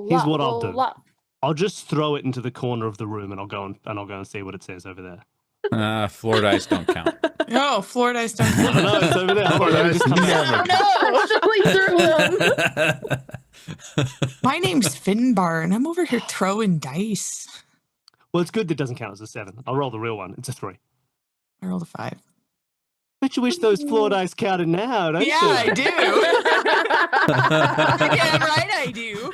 Here's what I'll do. roll up. I'll just throw it into the corner of the room, and I'll go and see what it says over there. Floor dice don't count. No, floor dice don't I don't know. It's over there. Floor dice never. My name's Finbar, and I'm over here throwing dice. Well, it's good that it doesn't count as a 7. I'll roll the real one. It's a 3. I rolled a 5. Bet you wish those floor dice counted now, don't you? Yeah, I do. Yeah, right, I do.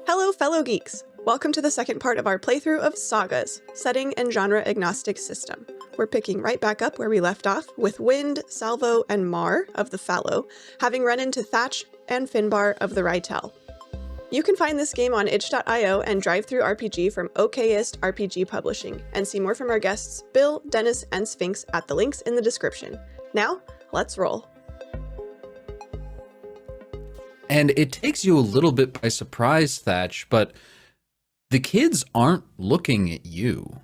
Hello, fellow geeks. Welcome to the second part of our playthrough of SAGAS, Setting and Genre Agnostic System. We're picking right back up where we left off, with Wind, Salvo, and Mar of the Fallow, having run into Thatch and Finbar of the Rytel. You can find this game on itch.io and DriveThruRPG from Okayist RPG Publishing, and see more from our guests Bill, Dennis, and Sphinx at the links in the description. Now, let's roll. And it takes you a little bit by surprise, Thatch, but the kids aren't looking at you.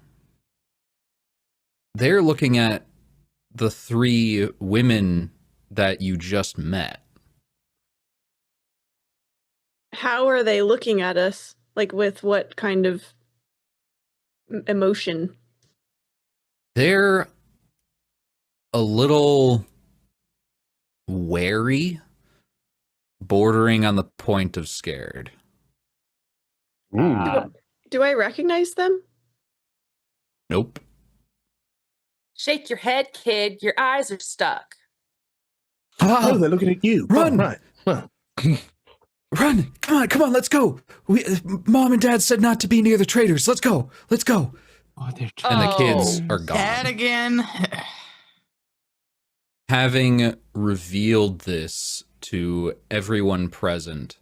They're looking at the 3 women that you just met. How are they looking at us? Like, with what kind of emotion? They're a little wary, bordering on the point of scared. Do I recognize them? Nope. Shake your head, kid. Your eyes are stuck. Oh, they're looking at you. Run! Oh, right. Well, Run! Come on, let's go. Mom and Dad said not to be near the traders. Let's go. Oh, they're And the kids are gone. Dad again. Having revealed this to everyone present,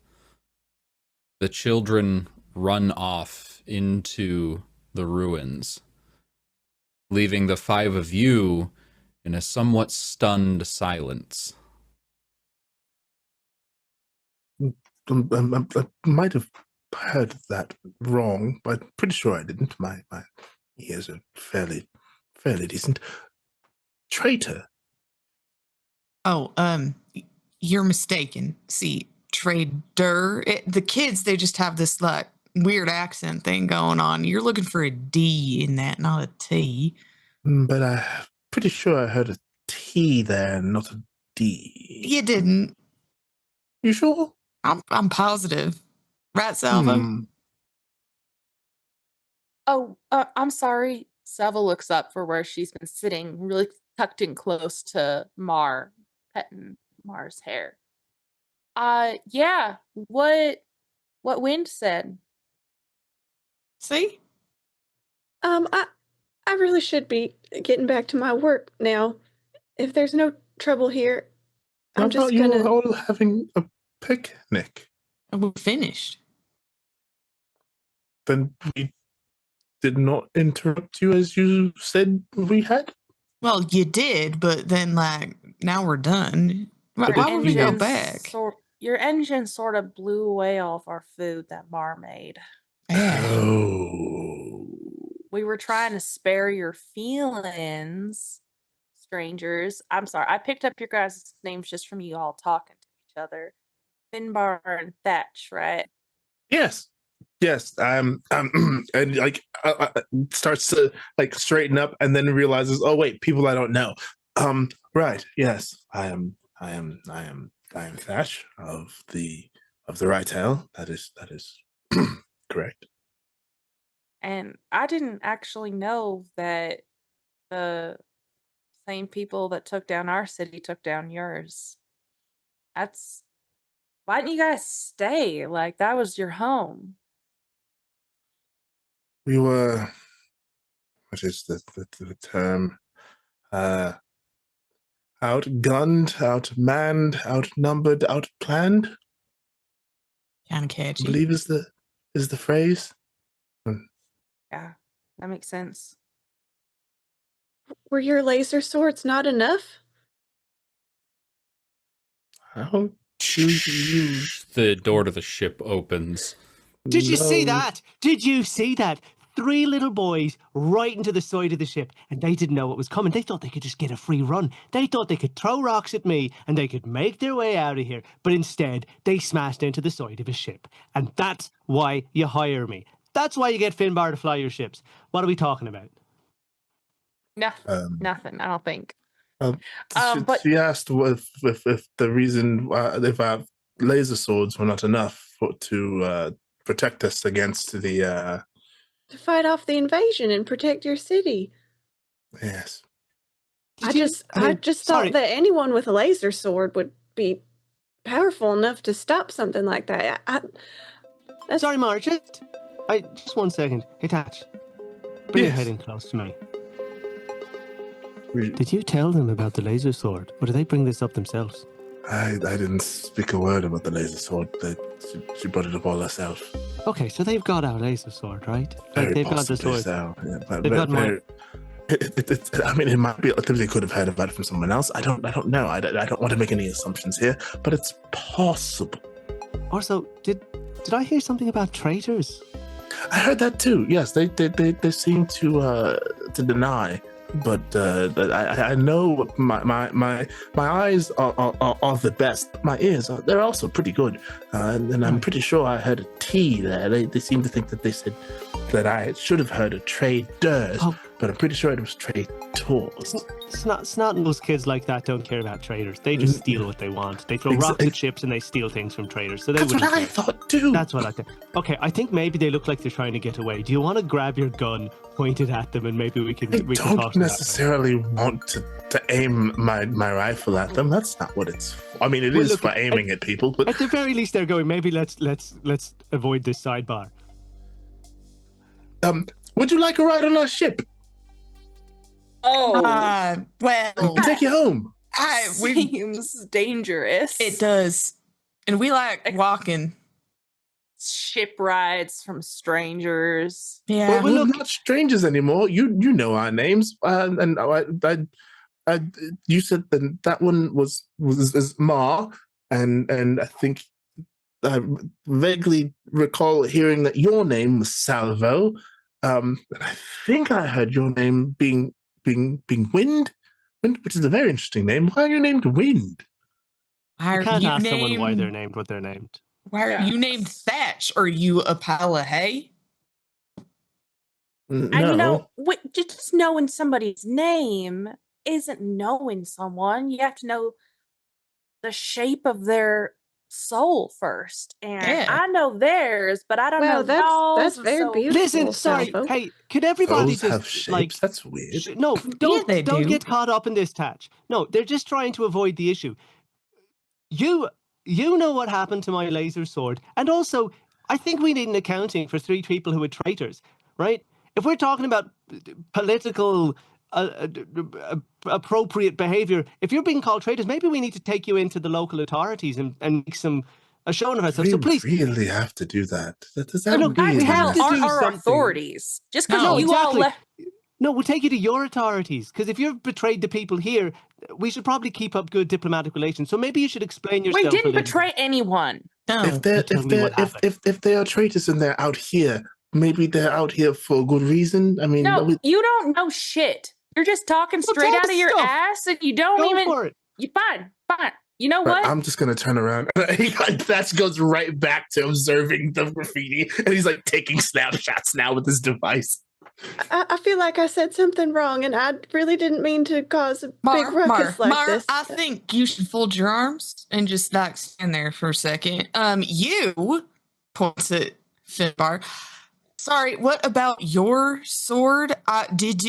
the children run off into the ruins, leaving the 5 of you in a somewhat stunned silence. I might have heard that wrong, but I'm pretty sure I didn't. My ears are fairly decent. Traitor. Oh, you're mistaken. See, trader. The kids, they just have this like weird accent thing going on. You're looking for a D in that, not a T. But I'm pretty sure I heard a T there, not a D. You didn't. You sure? I'm positive. Right, Salvo? Oh, I'm sorry. Selva looks up for where she's been sitting, really tucked in close to Mar, petting Mar's hair. Yeah. What Wind said? See? I really should be getting back to my work now. If there's no trouble here, I'm just you gonna... all having a picnic? We're finished. Then we did not interrupt you as you said we had? Well, you did, but then, like, now we're done. Why would we go back? Your engine sort of blew away all of our food that Mar made. Yeah. Oh. We were trying to spare your feelings, strangers. I'm sorry. I picked up your guys' names just from you all talking to each other. Finbar and Thatch, right? Yes. And like starts to like straighten up, and then realizes, oh wait, people I don't know. Right. Yes, I am Thatch of the Rytel. That is correct. And I didn't actually know that the same people that took down our city took down yours. Why didn't you guys stay? Like, that was your home. We were, what is the term? Outgunned, outmanned, outnumbered, outplanned. Kind of I catchy. believe is the phrase. Yeah, that makes sense. Were your laser swords not enough? How do you... The door to the ship opens. Did you see that? 3 little boys right into the side of the ship, and they didn't know what was coming. They thought they could just get a free run. They thought they could throw rocks at me and they could make their way out of here. But instead, they smashed into the side of a ship. And that's why you hire me. That's why you get Finbar to fly your ships. What are we talking about? Nothing. I don't think. But she asked if the reason if our laser swords were not enough to protect us against the To fight off the invasion and protect your city. yes. I just sorry. thought that anyone with a laser sword would be powerful enough to stop something like that. Sorry, Mar, just 1 second. Hey, Tatch, bring your Yes. head in close to me. Did you tell them about the laser sword, or did they bring this up themselves? I didn't speak a word about the laser sword. She brought it up all herself. Okay, so they've got our laser sword, right? Very They've got the possibly sword. so. Yeah, but They've got mine. I mean, it might be. They could have heard about it from someone else. I don't know. I don't want to make any assumptions here, but it's possible. Also, did I hear something about traitors? I heard that too. Yes, they seem to deny, but I know my eyes are the best. My ears they're also pretty good, and I'm pretty sure I heard a T there. They seem to think that they said that I should have heard a traders, but I'm pretty sure it was traitors. Snot-nosed kids like that don't care about traitors. They just steal what they want. They throw rocks at ships and they steal things from traders. So That's what I thought too. That's what I think. Okay, I think maybe they look like they're trying to get away. Do you want to grab your gun, point it at them, and maybe we can I talk don't to necessarily want to aim my rifle at them. That's not what it's for. I mean, it is for aiming at people, but at the very least they're going, maybe let's avoid this sidebar. would you like a ride on our ship? Oh, Well, Take you home. seems dangerous. it does. And we like walking. Ship rides from strangers. Yeah. Well, we're not strangers anymore. You know our names, and you said that one was Ma, and I think I vaguely recall hearing that your name was Salvo. And I think I heard your name being Wind, which is a very interesting name. Why are you named Wind? You can't ask someone why they're named what they're named. Why are you named Thatch? Are you a pile of hay? No. And just knowing somebody's name isn't knowing someone. You have to know the shape of their soul first. And Yeah. I know theirs, but I don't know that's y'all's, very so- beautiful. Listen, sorry. Salvo. Hey, could everybody Those have just shapes. like That's weird. no, don't they do. get caught up in this, Tatch. No, they're just trying to avoid the issue. You know what happened to my laser sword, and also I think we need an accounting for 3 people who were traitors, right? If we're talking about political appropriate behavior, if you're being called traitors, maybe we need to take you into the local authorities and make a showing of ourselves. So please, really have to do that. Does that No, really we have to Aren't do our something. authorities. Just because No, you all exactly. left. No, we'll take you to your authorities, because if you've betrayed the people here, we should probably keep up good diplomatic relations. So maybe you should explain yourself. We a didn't little betray anyone. No. If they are traitors and they're out here, maybe they're out here for a good reason. I mean, No, you don't know shit. You're just talking Well, straight talk out of your stuff. ass, and you don't Go even. for it. You fine. You know but what? I'm just gonna turn around. That goes right back to observing the graffiti, and he's like taking snapshots now with his device. I feel like I said something wrong, and I really didn't mean to cause a big ruckus like this. I think you should fold your arms and just like stand there for a second. You points at Finbar. Sorry, what about your sword? Did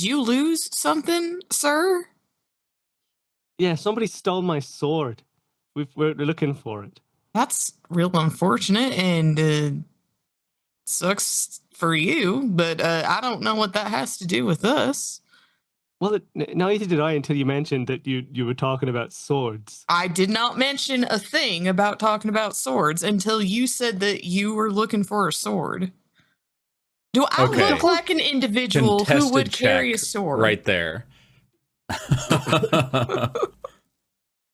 you lose something, sir? Yeah, somebody stole my sword. We're looking for it. That's real unfortunate and sucks for you, but I don't know what that has to do with us. Well, neither did I until you mentioned that you were talking about swords. I did not mention a thing about talking about swords until you said that you were looking for a sword. Do I Okay. look like an individual who Contested would carry a check sword? right there.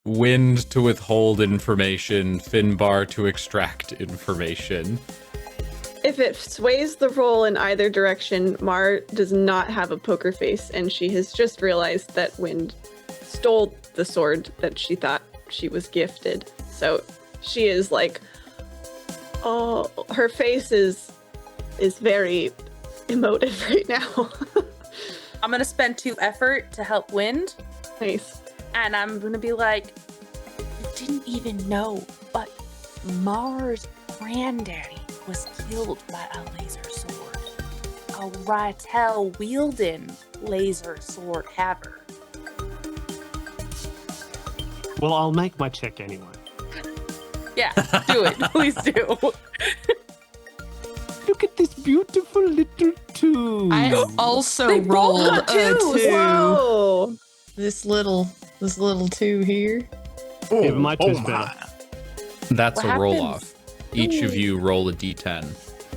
Wind to withhold information, Finbar to extract information. if it sways the roll in either direction, Mar does not have a poker face, and she has just realized that Wind stole the sword that she thought she was gifted. So she is like, oh, her face is very emotive right now. I'm gonna spend 2 effort to help Wind, Nice. and I'm gonna be like, you didn't even know, but Mar's granddaddy was killed by a laser sword. A Rytel wielding laser sword haver. Well, I'll make my check anyway. Yeah, do it. Please do. Look at this beautiful little two. I also They both rolled got a twos. 2. Whoa. This little 2 here. Yeah, but my two's my. better. That's What a roll happens? off. Each of you roll a d10.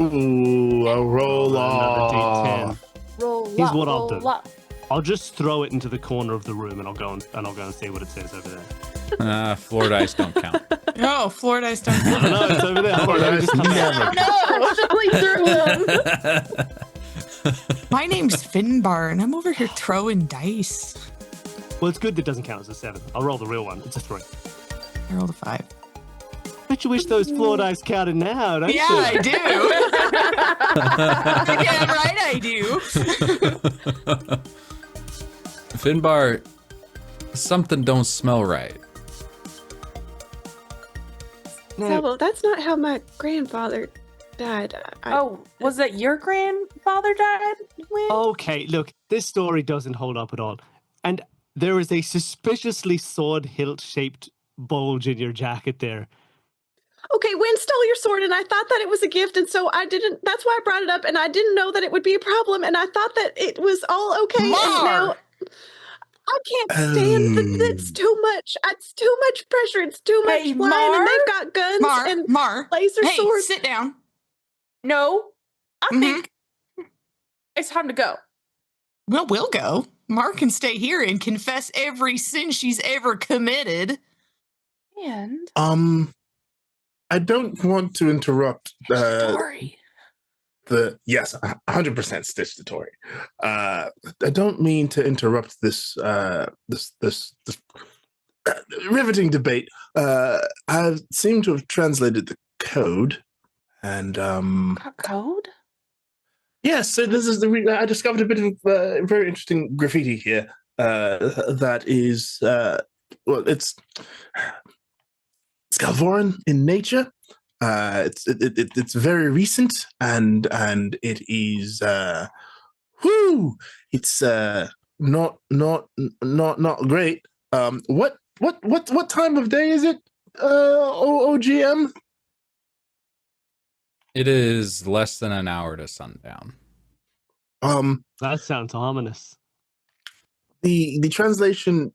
Ooh, a roll Another off. D10. Roll Here's up, what I'll roll do. up. I'll just throw it into the corner of the room, and I'll go and see what it says over there. Floor dice don't count. Oh, floor dice don't No, count. it's over there. Hold on, let me just come back. Never. Actually threw him. My name's Finbar, and I'm over here throwing dice. Well, it's good that doesn't count as a 7. I'll roll the real one. It's a 3. I rolled a 5. Bet you wish those floor dice counted now, don't Yeah, you? I do. Damn right I do. Finbar, something don't smell right. Now, Well, that's not how my grandfather died. Oh, was that your grandfather died, Wind? okay, look, this story doesn't hold up at all. And there is a suspiciously sword hilt-shaped bulge in your jacket there. Okay, Wind stole your sword, and I thought that it was a gift, and so I didn't. That's why I brought it up, and I didn't know that it would be a problem, and I thought that it was all okay. And now Mar! I can't stand that. It's too much. It's too much pressure. It's too much Hey, flying, Mar? and they've got guns and Mar. laser Hey, swords. sit down. No, I Mhm. think it's time to go. Well, we'll go. Mar can stay here and confess every sin she's ever committed. And I don't want to interrupt story. yes, 100% Stitch the Tory. I don't mean to interrupt this riveting debate. I seem to have translated the code, and Got code? yes, so this is I discovered a bit of very interesting graffiti here. That is it's Galvoran in nature. It's very recent, and it is it's not great. What time of day is it? OGM? It is less than an hour to sundown. That sounds ominous. The translation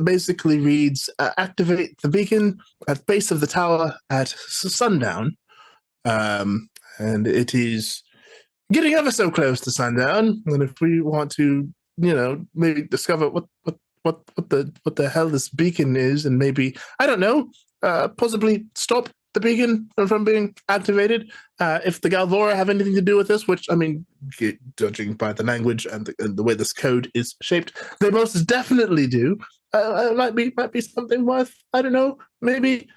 basically reads: activate the beacon at the base of the tower at sundown, and it is getting ever so close to sundown. And if we want to, maybe discover what the hell this beacon is, and maybe, I don't know, possibly stop the beacon from being activated. If the Galvora have anything to do with this, which, I mean, judging by the language and the way this code is shaped, they most definitely do. Might be something worth, I don't know, maybe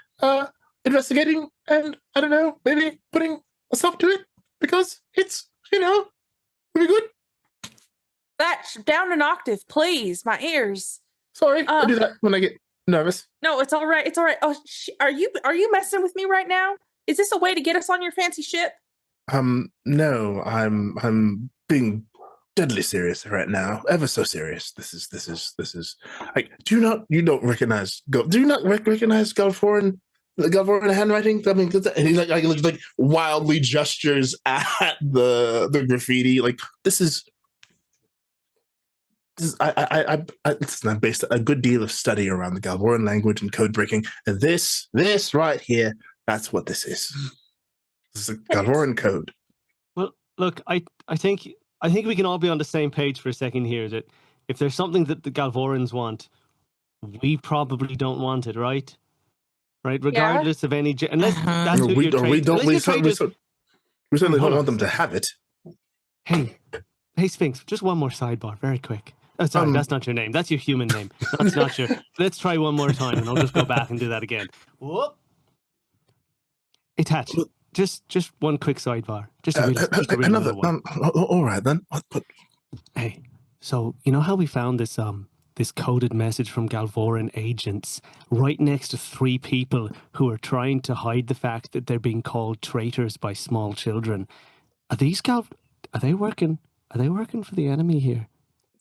investigating, and I don't know, maybe putting a stop to it, because it's, really good. That's down an octave, please. My ears. Sorry, I do that when I get nervous. No, it's all right. It's all right. Oh, are you messing with me right now? Is this a way to get us on your fancy ship? No, I'm being deadly serious right now. Ever so serious. This is. Like, do you not recognize Galvoran handwriting? I mean, and he like wildly gestures at the graffiti. Like, this is. I've based a good deal of study around the Galvoran language and code breaking, and this right here, that's what this is. This is a Galvoran code. Well, look, I think we can all be on the same page for a second here. That if there's something that the Galvorans want, we probably don't want it, right? Right, regardless of any, unless that's who you're trading. We certainly Hold don't on. want them to have it. Hey, Sphinx, just one more sidebar, very quick. Oh, sorry, that's not your name. That's your human name. That's not your... Let's try one more time, and I'll just go back and do that again. Whoop. Hey, Tatch, just one quick sidebar. Just a really Another little one. all right then. What? Hey, so you know how we found this this coded message from Galvoran agents right next to 3 people who are trying to hide the fact that they're being called traitors by small children? Are these Are they working for the enemy here?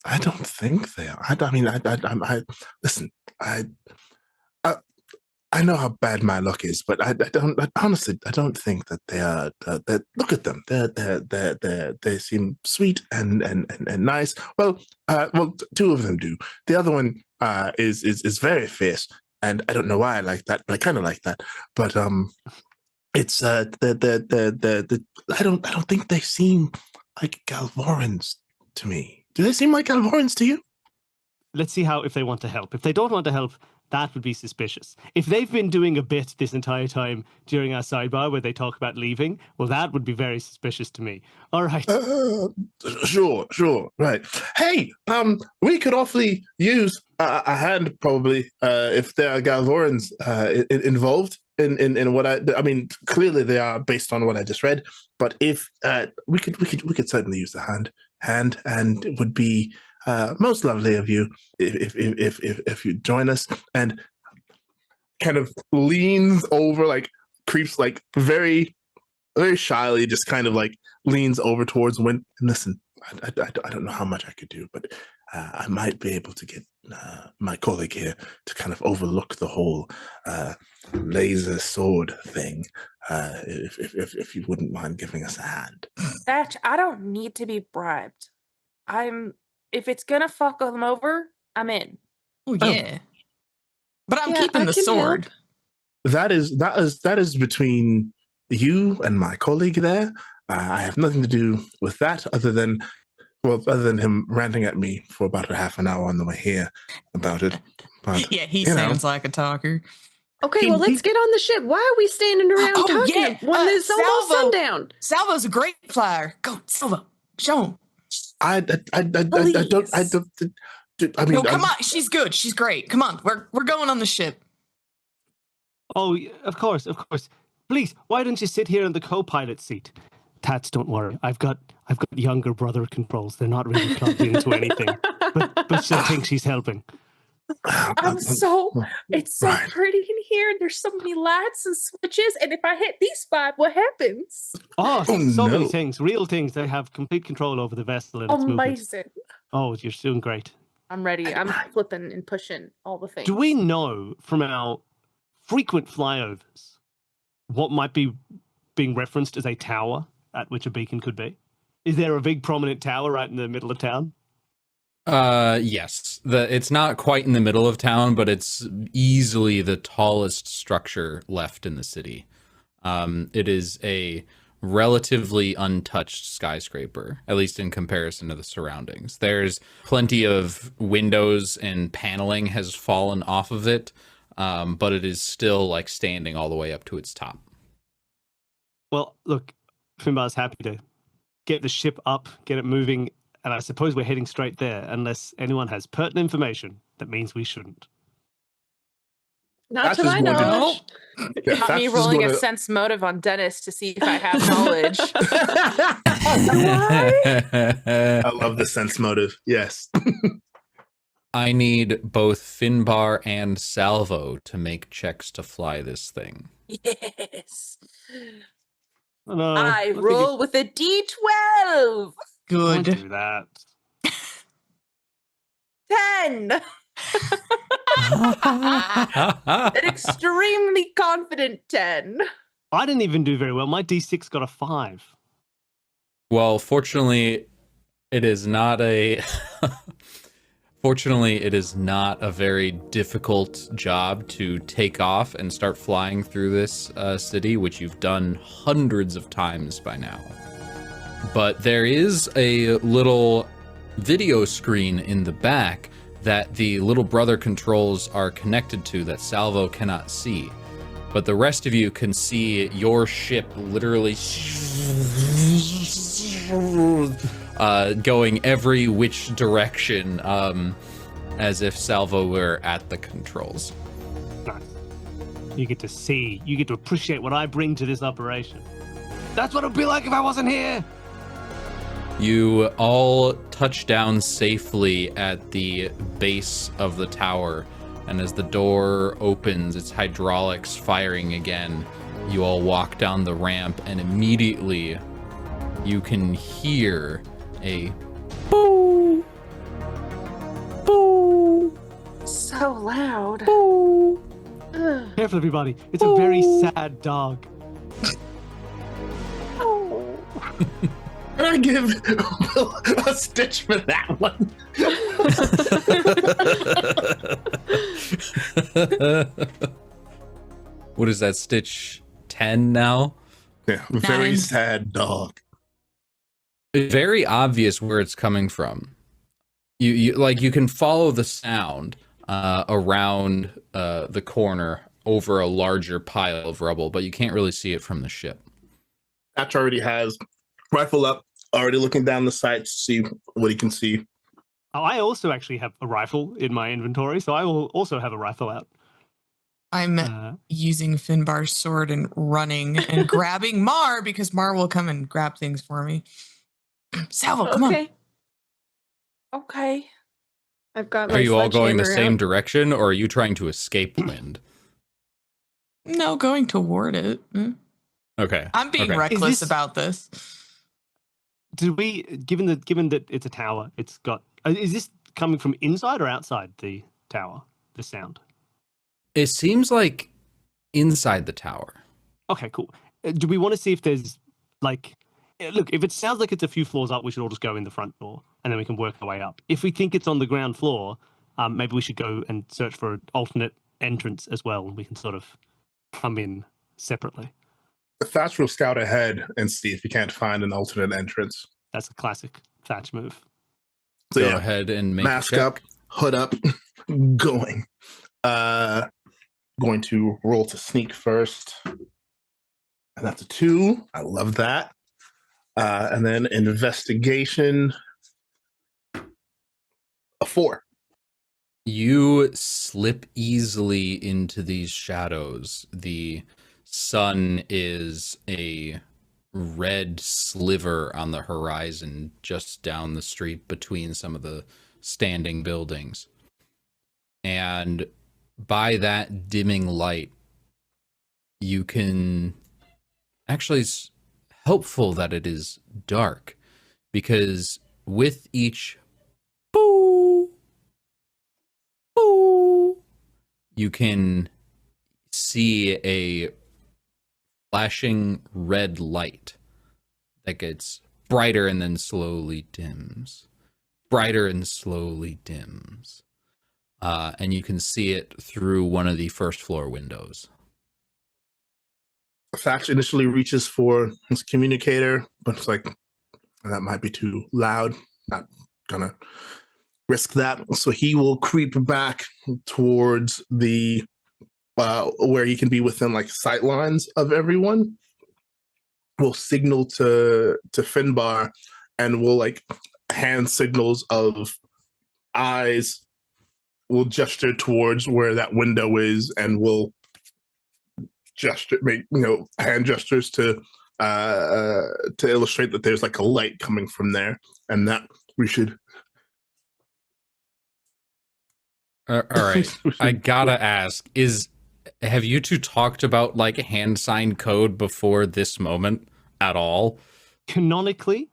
I don't think they are. Listen. I know how bad my luck is, but honestly, I don't think that they are. Look at them. They seem sweet and nice. Well, 2 of them do. The other one is very fierce, and I don't know why I like that, but I kind of like that. But it's I don't think they seem like Galvorans to me. Do they seem like Galvorans to you? Let's see if they want to help. If they don't want to help, that would be suspicious. If they've been doing a bit this entire time during our sidebar where they talk about leaving, well, that would be very suspicious to me. All right. Sure. Right. Hey, we could awfully use a hand probably if there are Galvorans involved in what I mean. Clearly, they are based on what I just read. But if we could certainly use the hand, and it would be most lovely of you if you join us. And kind of leans over, like creeps, like very very shyly, just kind of like leans over towards Win. And listen, I don't know how much I could do, but I might be able to get my colleague here to kind of overlook the whole laser sword thing, if you wouldn't mind giving us a hand. Thatch, I don't need to be bribed. If it's gonna fuck them over, I'm in. Oh yeah. But I'm Yeah, keeping I the can sword. That is between you and my colleague there. I have nothing to do with that other than him ranting at me for about a half an hour on the way here about it. But, Yeah, he sounds like a talker. Okay, well, let's get on the ship. Why are we standing around talking when it's almost sundown? Salvo's a great flyer. Go, Salvo. Show him. I mean, No, come on. She's good. She's great. Come on. We're going on the ship. Oh, of course. Please, why don't you sit here in the co-pilot seat? Tats, don't worry. I've got younger brother controls. They're not really plugged into anything, but she'll think she's helping. It's so Right. pretty in here, and there's so many lights and switches, and if I hit these 5, what happens? Oh, so many no. things, real things. They have complete control over the vessel and its movement. Amazing. Oh, you're doing great. I'm ready. I'm flipping and pushing all the things. Do we know from our frequent flyovers what might be being referenced as a tower at which a beacon could be? Is there a big prominent tower right in the middle of town? Yes. It's not quite in the middle of town, but it's easily the tallest structure left in the city. It is a relatively untouched skyscraper, at least in comparison to the surroundings. There's plenty of windows and paneling has fallen off of it, but it is still like standing all the way up to its top. Well, look, Finbar's happy to get the ship up, get it moving, and I suppose we're heading straight there, unless anyone has pertinent information that means we shouldn't. Not to my knowledge. Got me rolling a sense motive on Dennis to see if I have knowledge. I love the sense motive. Yes. I need both Finbar and Salvo to make checks to fly this thing. Yes. Oh, no, I think roll with a D12. Don't Good. do that. 10. An extremely confident 10. I didn't even do very well. My D6 got a 5. Well, fortunately, it is not a very difficult job to take off and start flying through this city, which you've done hundreds of times by now. But there is a little video screen in the back that the little brother controls are connected to that Salvo cannot see. but the rest of you can see your ship literally going every which direction, as if Salvo were at the controls. Nice. You get to see, you get to appreciate what I bring to this operation. That's what it'd be like if I wasn't here. You all touch down safely at the base of the tower, and as the door opens, its hydraulics firing again, you all walk down the ramp, and immediately you can hear a boo, boo, So loud. boo. Ugh. Careful, everybody. It's a very sad dog. Can I give Will a stitch for that one? What is that, Stitch 10 now? Yeah, very Nine. sad dog. It's very obvious where it's coming from. You can follow the sound around the corner over a larger pile of rubble, but you can't really see it from the ship. Patch already has rifle up, already looking down the sight to see what he can see. Oh, I also actually have a rifle in my inventory, so I will also have a rifle out. I'm using Finbar's sword and running and grabbing Mar because Mar will come and grab things for me. Salvo, come on. Okay. I've got my Are you all going the sledgehammer same out. direction, or are you trying to escape wind? No, going toward it. Okay. I'm being okay. reckless this- about this. Did we, given that it's a tower, it's got, is this coming from inside or outside the tower, the sound? It seems like inside the tower. Okay, cool. Do we want to see if there's, like, look, if it sounds like it's a few floors up, we should all just go in the front door, and then we can work our way up. If we think it's on the ground floor, maybe we should go and search for an alternate entrance as well, and we can sort of come in separately. Thatch will scout ahead and see if he can't find an alternate entrance. That's a classic Thatch move. So Go yeah, ahead and make mask a check. up, hood up, going. Going to roll to sneak first. And that's a 2. I love that. And then investigation, a 4. You slip easily into these shadows. The sun is a red sliver on the horizon just down the street between some of the standing buildings. And by that dimming light, you can actually, it's helpful that it is dark, because with each boo, boo, you can see a flashing red light that gets brighter and then slowly dims, brighter and slowly dims. And you can see it through one of the first floor windows. Thatch initially reaches for his communicator, but it's like, that might be too loud. Not gonna risk that. So he will creep back towards the where he can be within like sight lines of everyone. Will signal to Finbar, and will like hand signals of eyes. Will gesture towards where that window is, and will gesture, make hand gestures to illustrate that there's like a light coming from there, and that we should. All right, I gotta ask: have you two talked about like hand sign code before this moment at all? Canonically,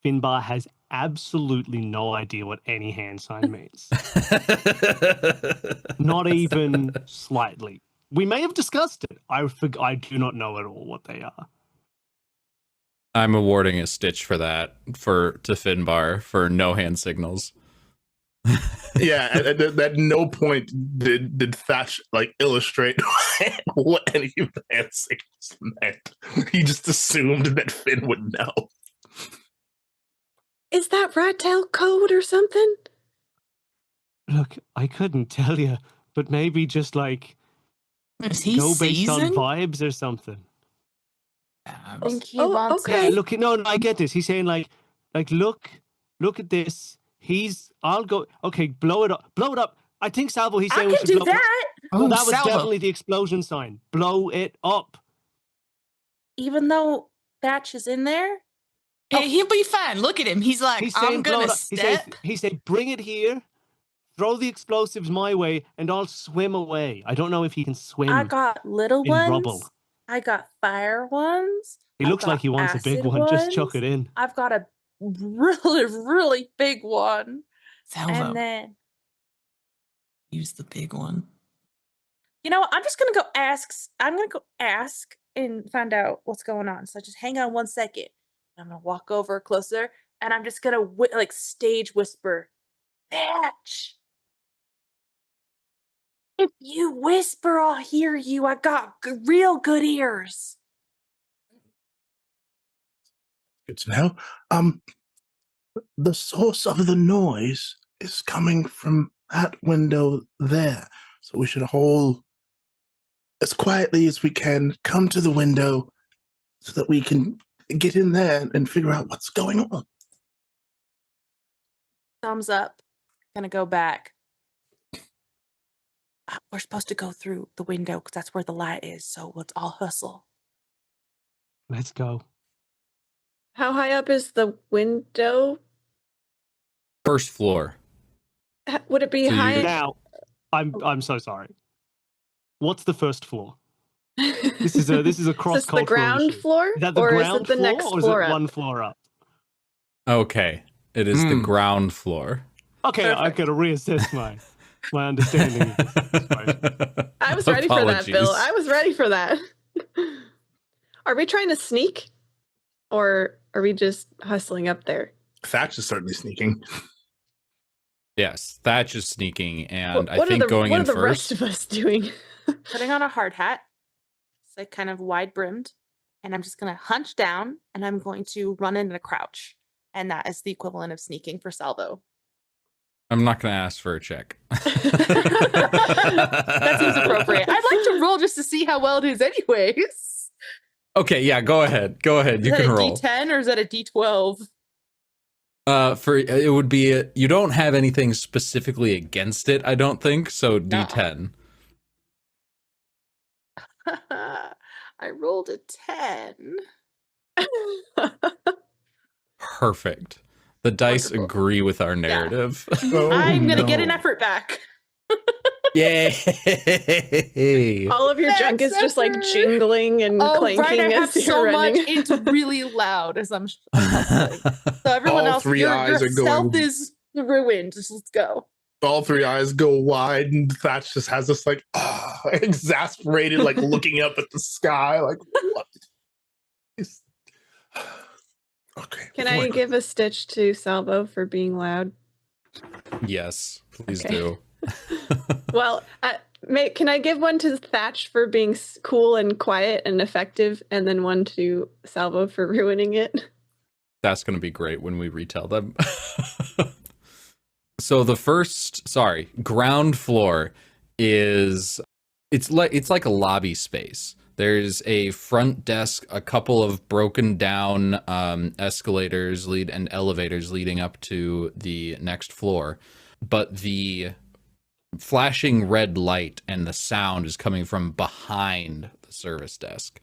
Finbar has absolutely no idea what any hand sign means. Not even slightly. We may have discussed it. I do not know at all what they are. I'm awarding a stitch for that to Finbar for no hand signals. Yeah, at no point did Thatch like illustrate what any of the hand signals meant. He just assumed that Finn would know. Is that rat tail code or something? Look, I couldn't tell you, but maybe just like Is he Go based on seasoned? vibes or something. I think he Oh, wants okay. Yeah, it. look, no, I get this. He's saying like, look at this. I'll go. Okay, blow it up. I think Salvo. He's I saying we can should do blow it up. that, Well, Oh, that was Salvo. definitely the explosion sign. Blow it up. even though Thatch is in there. He'll be fine. Look at him. He's like, He's saying I'm blow gonna it up. step. He said bring it here. Throw the explosives my way, and I'll swim away. I don't know if he can swim. I got little in ones. rubble. I got fire ones. He I've looks like got he wants a big acid one. Just chuck ones. it in. I've got a really, really big one. Salvo, And then, use the big one. you know, I'm just gonna go ask. I'm gonna go ask and find out what's going on. So just hang on 1 second. I'm gonna walk over closer, and I'm just gonna like stage whisper, Thatch. If you whisper, I'll hear you. I got real good ears. Good to know. The source of the noise is coming from that window there. So we should all, as quietly as we can, come to the window so that we can get in there and figure out what's going on. Thumbs up. Gonna go back. We're supposed to go through the window because that's where the light is. So let's all hustle. Let's go. How high up is the window? First floor. Would it be So high? Now, I'm so sorry. What's the first floor? This is a Is this cross-cultural the ground issue. floor? Is that the or ground is it the floor, next or is floor it up? one floor up? Okay. It is the ground floor. Okay, I Perfect. gotta reassess my understanding of this situation. I was ready for that, Bill. Apologies. I was ready for that. Are we trying to sneak? Or are we just hustling up there? Thatch is certainly sneaking. Yes, Thatch is sneaking, and What I think going what in are the first. rest of us doing? Putting on a hard hat. It's like kind of wide brimmed. And I'm just gonna hunch down and I'm going to run in a crouch. And that is the equivalent of sneaking for Salvo. I'm not going to ask for a check. That seems appropriate. I'd like to roll just to see how well it is, anyways. Okay, yeah, go ahead. Go ahead. Is You that can a roll. D10 or is that a D12? For it would be you don't have anything specifically against it, I don't think. So D10. I rolled a 10. Perfect. The dice Wonderful. agree with our narrative. Oh, I'm gonna get an no. effort back. Yay! All of your junk is just like Next jingling and Oh, clanking right, I have as you're so running. much. It's really loud as I'm hustling. So everyone All else, three your eyes are stealth going- is ruined. Just let's go. All three eyes go wide, and Thatch just has this like exasperated, like looking up at the sky, like what is? Okay. Can I give a stitch to Salvo for being loud? Yes, please Okay. do. Well, can I give one to Thatch for being cool and quiet and effective, and then one to Salvo for ruining it? That's going to be great when we retell them. So the ground floor is it's like a lobby space. There's a front desk, a couple of broken down escalators and elevators leading up to the next floor, but the flashing red light and the sound is coming from behind the service desk.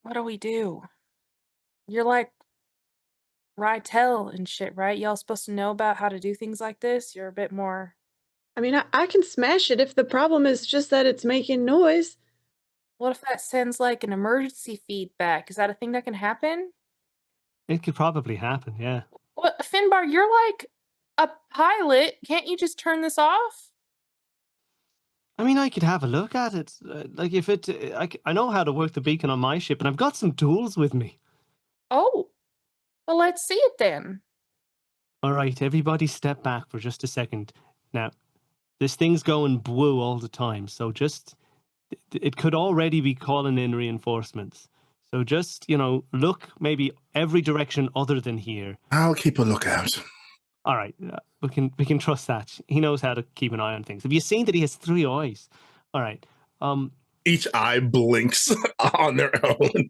What do we do? You're like Rytel and shit, right? Y'all supposed to know about how to do things like this? You're a bit more. I mean, I can smash it if the problem is just that it's making noise. What if that sends like an emergency feedback? Is that a thing that can happen? It could probably happen, yeah. What, Finbar, you're like a pilot. Can't you just turn this off? I mean, I could have a look at it. Like if it, I know how to work the beacon on my ship, and I've got some tools with me. Oh, well, let's see it then. All right, everybody step back for just a second. Now, this thing's going blue all the time, so just, it could already be calling in reinforcements. So just, look maybe every direction other than here. I'll keep a lookout. All right, we can trust that. He knows how to keep an eye on things. Have you seen that he has 3 eyes? All right. Each eye blinks on their own.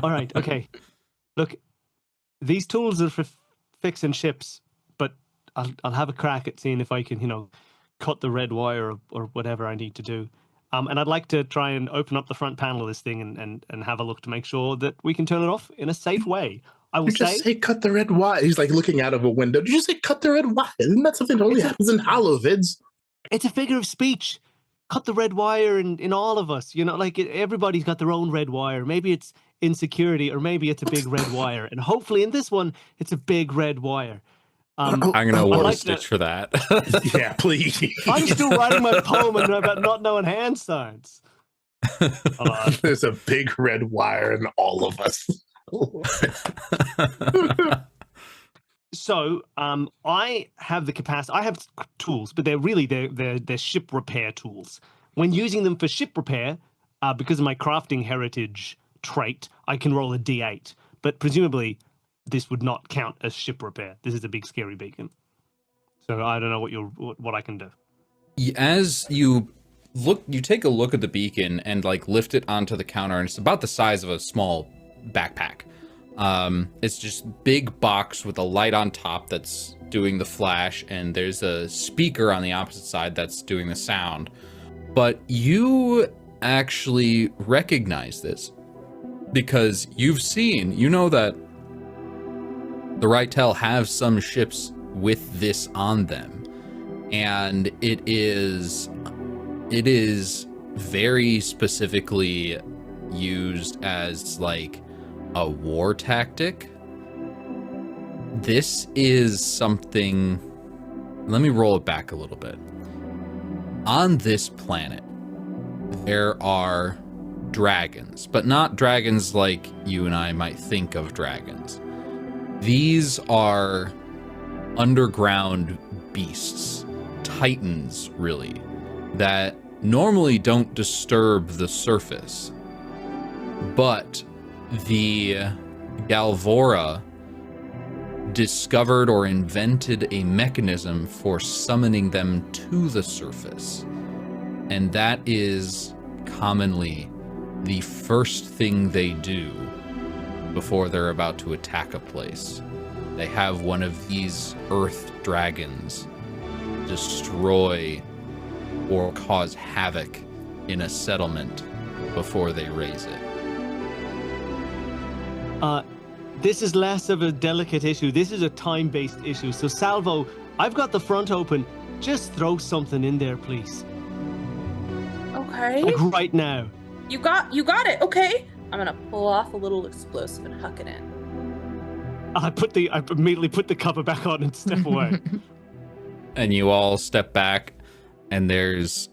All right. Okay. Look, these tools are for fixing ships, but I'll have a crack at seeing if I can, cut the red wire or whatever I need to do. And I'd like to try and open up the front panel of this thing and have a look to make sure that we can turn it off in a safe way. I will You just say cut the red wire. He's like looking out of a window. Did you say cut the red wire? Isn't that something that only happens in Holovids? it's a figure of speech. Cut the red wire in all of us. Everybody's got their own red wire. Maybe it's insecurity, or maybe it's a big red wire. And hopefully in this one, it's a big red wire. I'm going to award like a Stitch for that. Yeah, please. I'm still writing my poem about not knowing hand signs. Hold on. There's a big red wire in all of us. So I have the capacity. I have tools, but they're ship repair tools. When using them for ship repair, because of my crafting heritage trait, I can roll a D8. But presumably, this would not count as ship repair. This is a big scary beacon. So I don't know what I can do. As you take a look at the beacon and lift it onto the counter, and it's about the size of a small backpack. It's just big box with a light on top that's doing the flash, and there's a speaker on the opposite side that's doing the sound. But you actually recognize this because you know that the Rytel have some ships with this on them, and it is very specifically used as a war tactic. This is something. Let me roll it back a little bit. On this planet, there are dragons, but not dragons like you and I might think of dragons. These are underground beasts, titans, really, that normally don't disturb the surface. But the Galvora discovered or invented a mechanism for summoning them to the surface. And that is commonly the first thing they do before they're about to attack a place. They have one of these earth dragons destroy or cause havoc in a settlement before they raise it. This is less of a delicate issue. This is a time-based issue. So Salvo, I've got the front open. Just throw something in there, please. Okay. Right now. You got it. Okay. I'm gonna pull off a little explosive and huck it in. I immediately put the cover back on and step away. And you all step back, and there's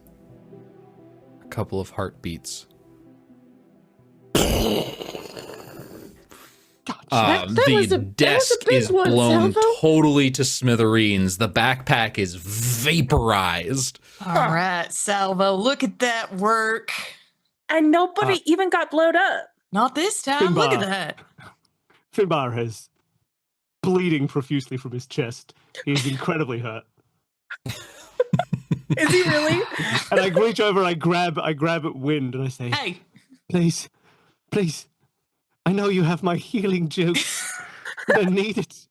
a couple of heartbeats. The desk is blown totally to smithereens. The backpack is vaporized. All right, Salvo, look at that work. And nobody even got blowed up. Not this time. Look at that. Finbar is bleeding profusely from his chest. He's incredibly hurt. Is he really? And I reach over, I grab at Wind, and I say, Hey, please, I know you have my healing juice, but I need it.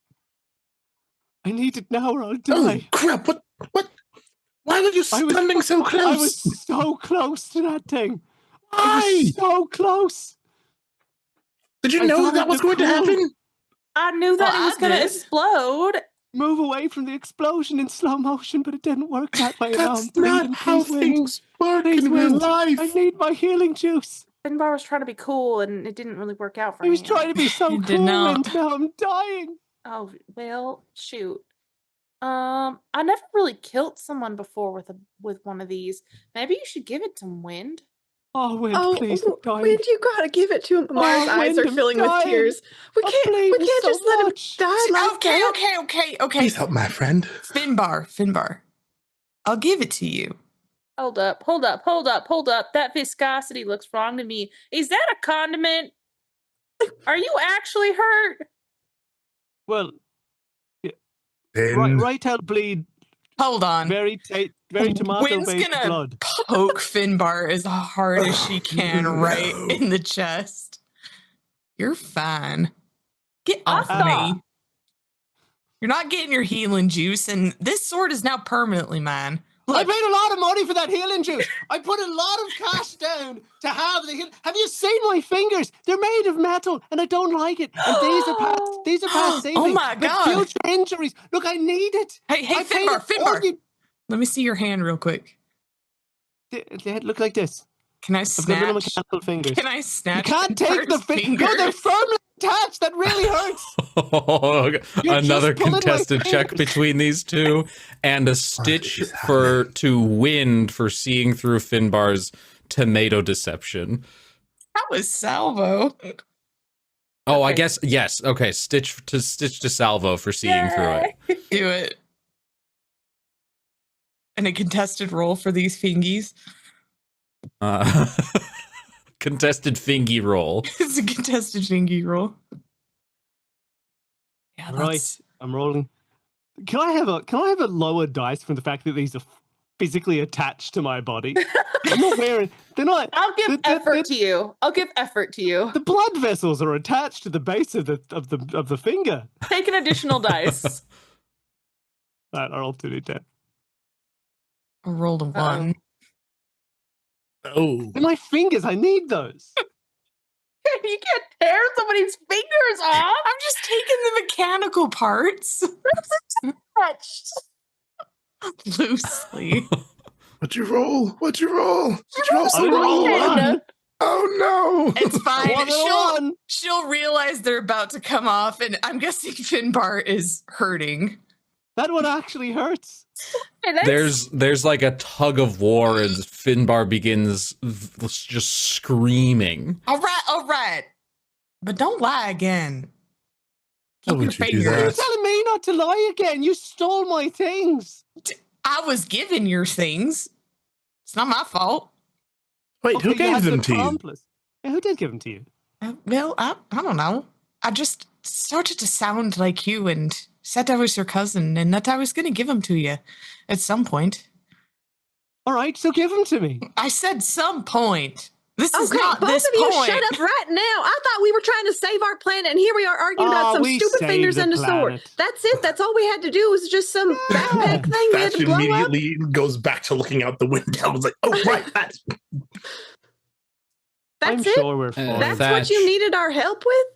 I need it now or I'll die. Oh, crap. What? Why were you standing so close? I was so close to that thing. Why? I was so close. Did you know that was going to happen? I knew that it was going to did. explode. Move away from the explosion in slow motion, but it didn't work that way. That's not how things work in real life. I need my healing juice. Finbar was trying to be cool, and it didn't really work out for I him. was trying to be so You cool, did not. and now I'm dying. Oh, well, shoot. I never really killed someone before with one of these. Maybe you should give it to Wind. Oh, Wind, please, I'm dying. Wind, you gotta give it to him. Mara's eyes Wind, are I'm filling with dying. tears. We I'm can't bleeding so just let him much. die like that. Okay. Please help my friend. Finbar. I'll give it to you. Hold up. That viscosity looks wrong to me. Is that a condiment? Are you actually hurt? Well, Then right out bleed Hold on. very very tomato Wynn's based gonna blood. poke Finbar as hard as she can right No. in the chest. You're fine. Get off Asa! me. You're not getting your healing juice, and this sword is now permanently mine. I Look, paid a lot of money for that healing juice. I put a lot of cash down to have the heal. Have you seen my fingers? They're made of metal, and I don't like it. And these are past. These are past saving. Oh my But God. future injuries. Look, I need it. hey, I paid Finbar, it all Finbar. you- Let me see your hand real quick. They look like this. Can I I've got little snatch? mechanical fingers. Can I You snatch? can't take the fingers? No, they're firmly attached. That really hurts. You're Another just pulling my contested check fingers. between these two, and a stitch is to Wind for seeing through Finbar's tomato deception. That was salvo. Oh, I Okay. guess yes. Okay, stitch to Salvo for seeing through it. Do it. And a contested roll for these fingies. Contested fingy roll. It's a contested fingy roll. Yeah, Right, I'm rolling. Can I have a lower dice from the fact that these are physically attached to my body? I'm not wearing. They're not. I'll give effort to you. I'll give effort to you. The blood vessels are attached to the base of the finger. Take an additional dice. Right, I rolled 2d10. I rolled a 1. Oh, They're my fingers. I need those. You can't tear somebody's fingers off. I'm just taking the mechanical parts loosely. what'd you roll? What'd you roll? Did you roll I some rolled roll? one. Oh no! It's fine. One and She'll, one. she'll realize they're about to come off, and I'm guessing Finbar is hurting. That one actually hurts. And that's- There's like a tug of war as Finbar begins just screaming. All right. But don't lie again. Why Keep your would you do fingers. You're that? telling me not to lie again. You stole my things. I was given your things. It's not my fault. Wait, Okay, who you gave had them the to you? accomplice. Yeah, who did give them to you? Well, I don't know. I just started to sound like you and said I was your cousin and that I was going to give them to you at some point. All right, so give them to me. I said some point. This is Okay, not both this of you point. shut up right now. I thought we were trying to save our planet, and here we are arguing about some we stupid saved fingers the and a sword. planet. That's it. That's all we had to do was just some backpack thing we had Thatch to blow up. immediately goes back to looking out the window. I was like, oh right, that's I'm That's it. sure we're fine. That's Thatch. what you needed our help with?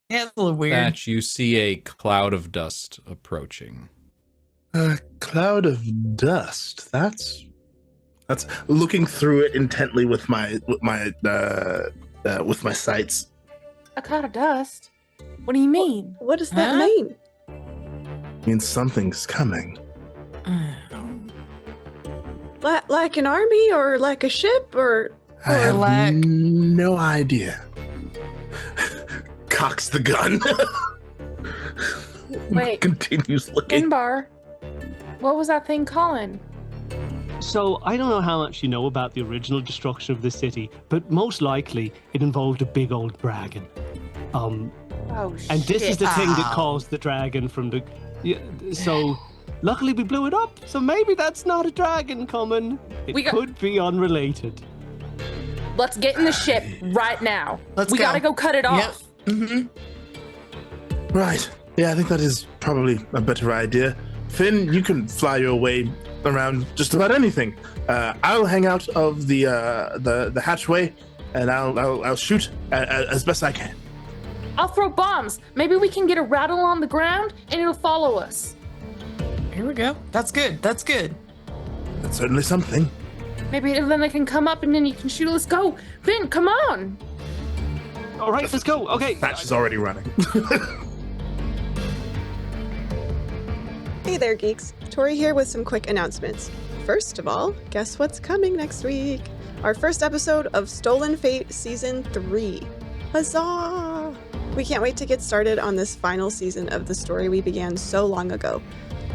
Yeah, it's a little weird. Thatch, you see a cloud of dust approaching. a cloud of dust. That's looking through it intently with my sights. a cloud of dust. What do you mean? What does that Huh? mean? Means something's coming. Like an army or like a ship or I have Black. no idea. Cocks the gun. Wait. Continues looking. Finbar, what was that thing calling? So, I don't know how much you know about the original destruction of the city, but most likely it involved a big old dragon. Oh, And this is the thing that Ow. caused the dragon from the... Yeah, so, luckily we blew it up, so maybe that's not a dragon coming. It We got- could be unrelated. Let's get in the ship right now. Let's we go. gotta go cut it Yep. off. Mm-hmm. Right. Yeah, I think that is probably a better idea. Finn, you can fly your way around just about anything. I'll hang out of the hatchway, and I'll shoot as best I can. I'll throw bombs. Maybe we can get a rattle on the ground and it'll follow us. Here we go. That's good. That's good. That's certainly something. Maybe then they can come up and then you can shoot. Let's go. Finn, come on. All right, let's go. Okay. Thatch is already running. Hey there, geeks. Tori here with some quick announcements. First of all, guess what's coming next week? Our first episode of Stolen Fate Season 3. Huzzah! We can't wait to get started on this final season of the story we began so long ago.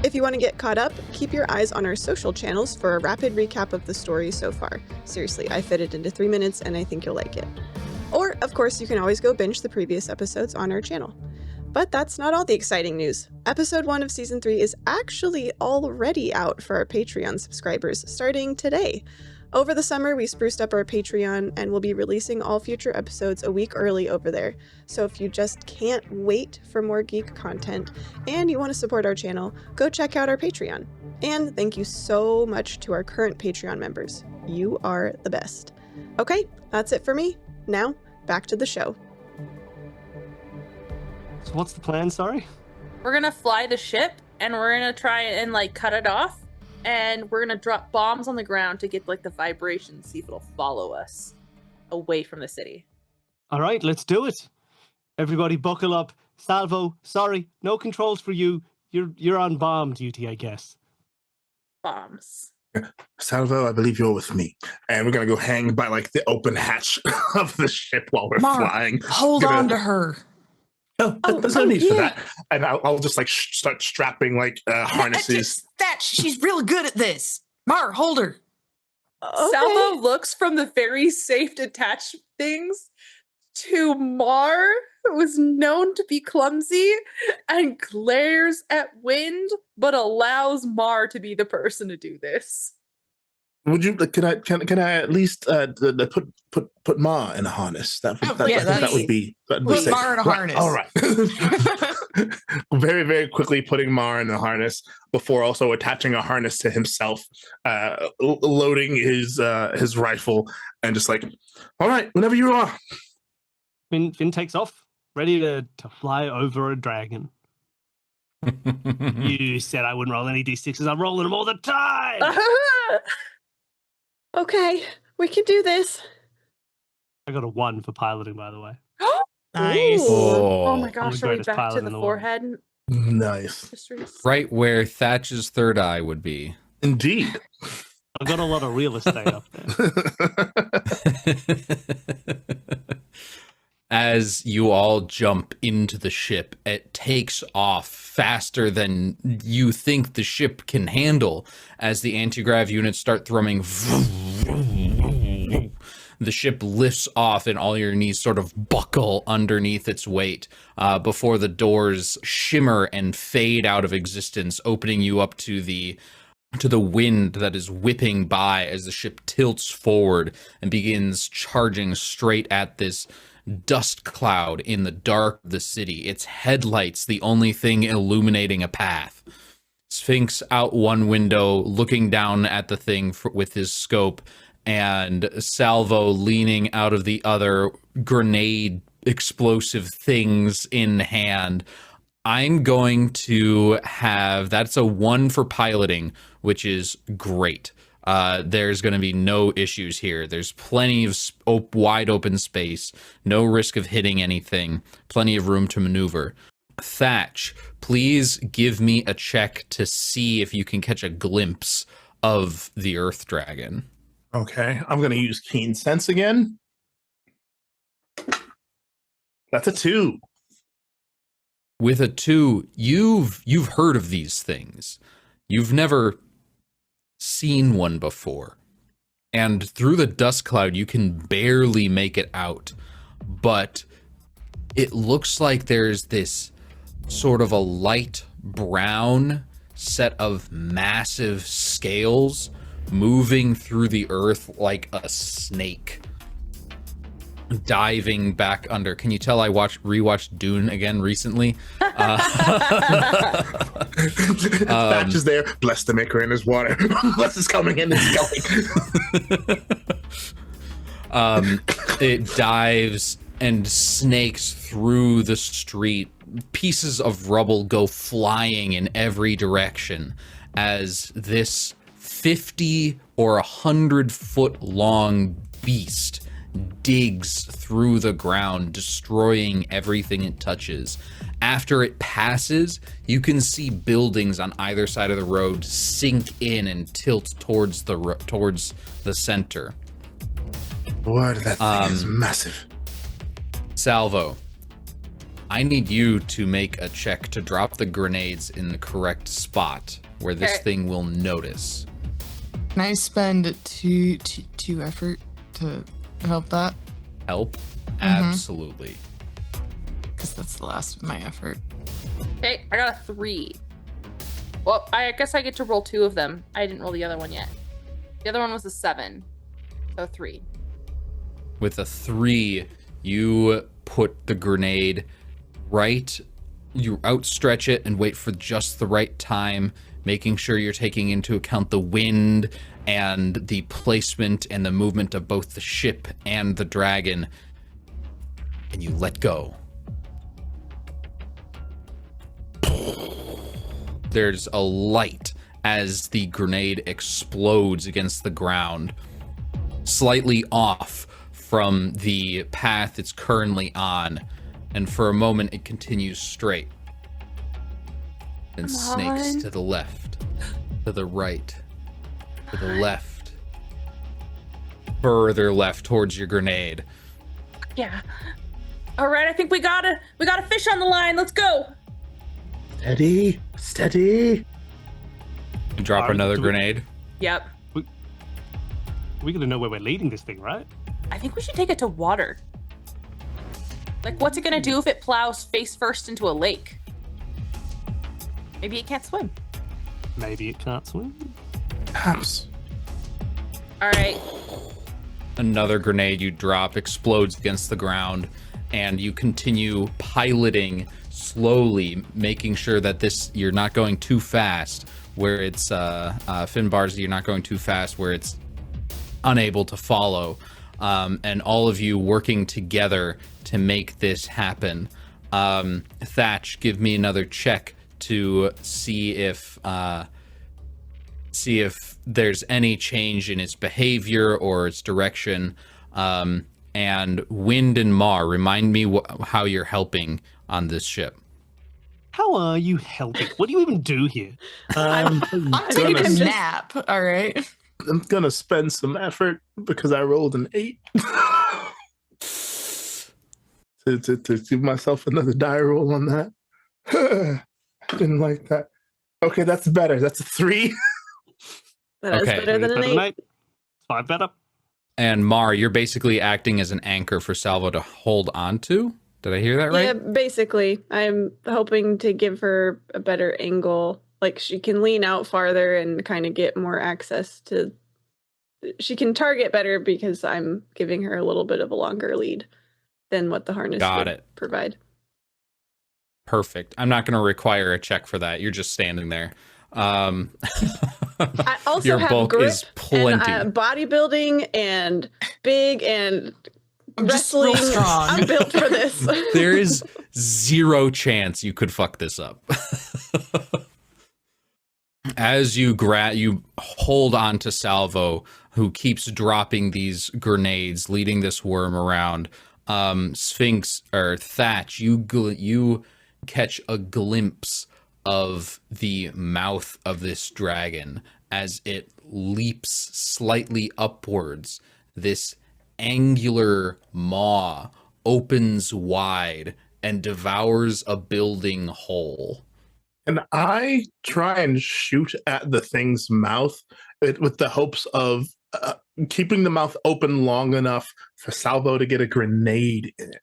If you want to get caught up, keep your eyes on our social channels for a rapid recap of the story so far. Seriously, I fit it into 3 minutes and I think you'll like it. Or, of course, you can always go binge the previous episodes on our channel. But that's not all the exciting news. Episode 1 of Season 3 is actually already out for our Patreon subscribers, starting today. Over the summer, we spruced up our Patreon and will be releasing all future episodes a week early over there. So if you just can't wait for more geek content and you want to support our channel, go check out our Patreon. And thank you so much to our current Patreon members. You are the best. Okay, that's it for me. Now, back to the show. So what's the plan, sorry? We're gonna fly the ship and we're gonna try and like cut it off, and we're gonna drop bombs on the ground to get like the vibration, see if it'll follow us away from the city. All right, let's do it. Everybody buckle up. Salvo, sorry, no controls for you. You're on bomb duty, I guess. Bombs. Salvo, I believe you're with me. And we're going to go hang by like the open hatch of the ship while we're Mar, flying. Hold on to her. Oh, there's no need for that. And I'll just like start strapping like harnesses. She's really good at this. Mar, hold her. Okay. Salvo looks from the very safe detached things to Mar, who is known to be clumsy, and glares at Wind, but allows Mar to be the person to do this. Would you? Can I at least put Ma in a harness? That would be Put safe. Mar in a harness. All right. Very, very quickly putting Mar in a harness before also attaching a harness to himself, loading his rifle, and just like, all right, whenever you are. Finn takes off, ready to fly over a dragon. You said I wouldn't roll any d6s. I'm rolling them all the time. Okay, we can do this. I got a 1 for piloting, by the way. Nice. Ooh. Oh my I'm gosh, the are we greatest back pilot to in the the world. forehead? Nice. Mysteries? Right where Thatch's third eye would be. Indeed. I've got a lot of real estate up there. As you all jump into the ship, it takes off faster than you think the ship can handle. As the anti-grav units start thrumming, the ship lifts off and all your knees sort of buckle underneath its weight before the doors shimmer and fade out of existence, opening you up to the wind that is whipping by as the ship tilts forward and begins charging straight at this dust cloud in the dark of the city, its headlights the only thing illuminating a path. Sphinx out one window looking down at the thing with his scope, and Salvo leaning out of the other, grenade explosive things in hand. I'm going to have, that's a 1 for piloting, which is great. There's going to be no issues here. There's plenty of wide open space, no risk of hitting anything, plenty of room to maneuver. Thatch, please give me a check to see if you can catch a glimpse of the Earth Dragon. Okay, I'm going to use Keen Sense again. That's a 2. With a 2, you've heard of these things. You've never seen one before. And through the dust cloud, you can barely make it out. But it looks like there's this sort of a light brown set of massive scales moving through the earth like a snake, diving back under. Can you tell I rewatched Dune again recently? Thatch is there. Bless the maker in his water. Bless is coming in. It's going. It dives and snakes through the street. Pieces of rubble go flying in every direction as this 50 or 100 foot long beast digs through the ground, destroying everything it touches. After it passes, you can see buildings on either side of the road sink in and tilt towards the center. What? That thing is massive. Salvo, I need you to make a check to drop the grenades in the correct spot where this thing will notice. Can I spend two effort to help that? Help? Absolutely. because that's the last of my effort. Okay, I got a 3. Well, I guess I get to roll 2 of them. I didn't roll the other one yet. The other one was a 7. So 3. With a 3, you put the grenade right, you outstretch it and wait for just the right time, making sure you're taking into account the wind and the placement and the movement of both the ship and the dragon, and you let go. There's a light as the grenade explodes against the ground, slightly off from the path it's currently on, and for a moment it continues straight and snakes to the left, to the right, to the left, further left towards your grenade. Yeah. All right, I think we got a fish on the line. Let's go. Steady, steady. You drop another grenade. Yep. We gotta know where we're leading this thing, right? I think we should take it to water. Like, what's it gonna do if it plows face first into a lake? Maybe it can't swim. Maybe it can't swim. Perhaps. All right. Another grenade you drop explodes against the ground, and you continue piloting slowly, making sure that you're not going too fast where it's Finbars, you're not going too fast where it's unable to follow, and all of you working together to make this happen. Thatch, give me another check to see if there's any change in its behavior or its direction. And Wind and Mar, remind me how you're helping on this ship. How are you helping? What do you even do here? I'm taking a nap, all right? I'm gonna spend some effort because I rolled an 8 to give myself another die roll on that. Didn't like that. Okay, that's better. That's a 3. That is Okay. better than an 8. 5 better. And Mar, you're basically acting as an anchor for Salvo to hold on to. Did I hear that right? Yeah, basically. I'm hoping to give her a better angle. Like, she can lean out farther and kind of get more access to... She can target better because I'm giving her a little bit of a longer lead than what the harness would provide. Perfect. I'm not going to require a check for that. You're just standing there. I also your have bulk grip is plenty. and bodybuilding and big and I'm just real wrestling. strong. I'm built for this. There is zero chance you could fuck this up. As you hold on to Salvo, who keeps dropping these grenades, leading this worm around. Sphinx or Thatch, you catch a glimpse of the mouth of this dragon as it leaps slightly upwards. This angular maw opens wide and devours a building whole. And I try and shoot at the thing's mouth with the hopes of keeping the mouth open long enough for Salvo to get a grenade in it.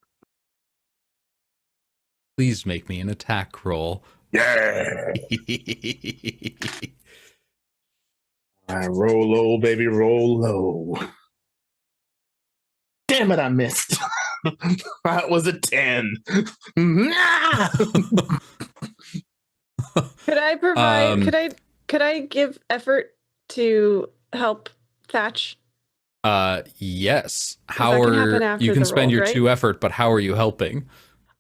Please make me an attack roll. Yeah. I roll low, baby, roll low. Damn it, I missed. That was a 10. Could I provide? Could I give effort to help Thatch? Yes. You can spend your 2 effort, but how are you helping?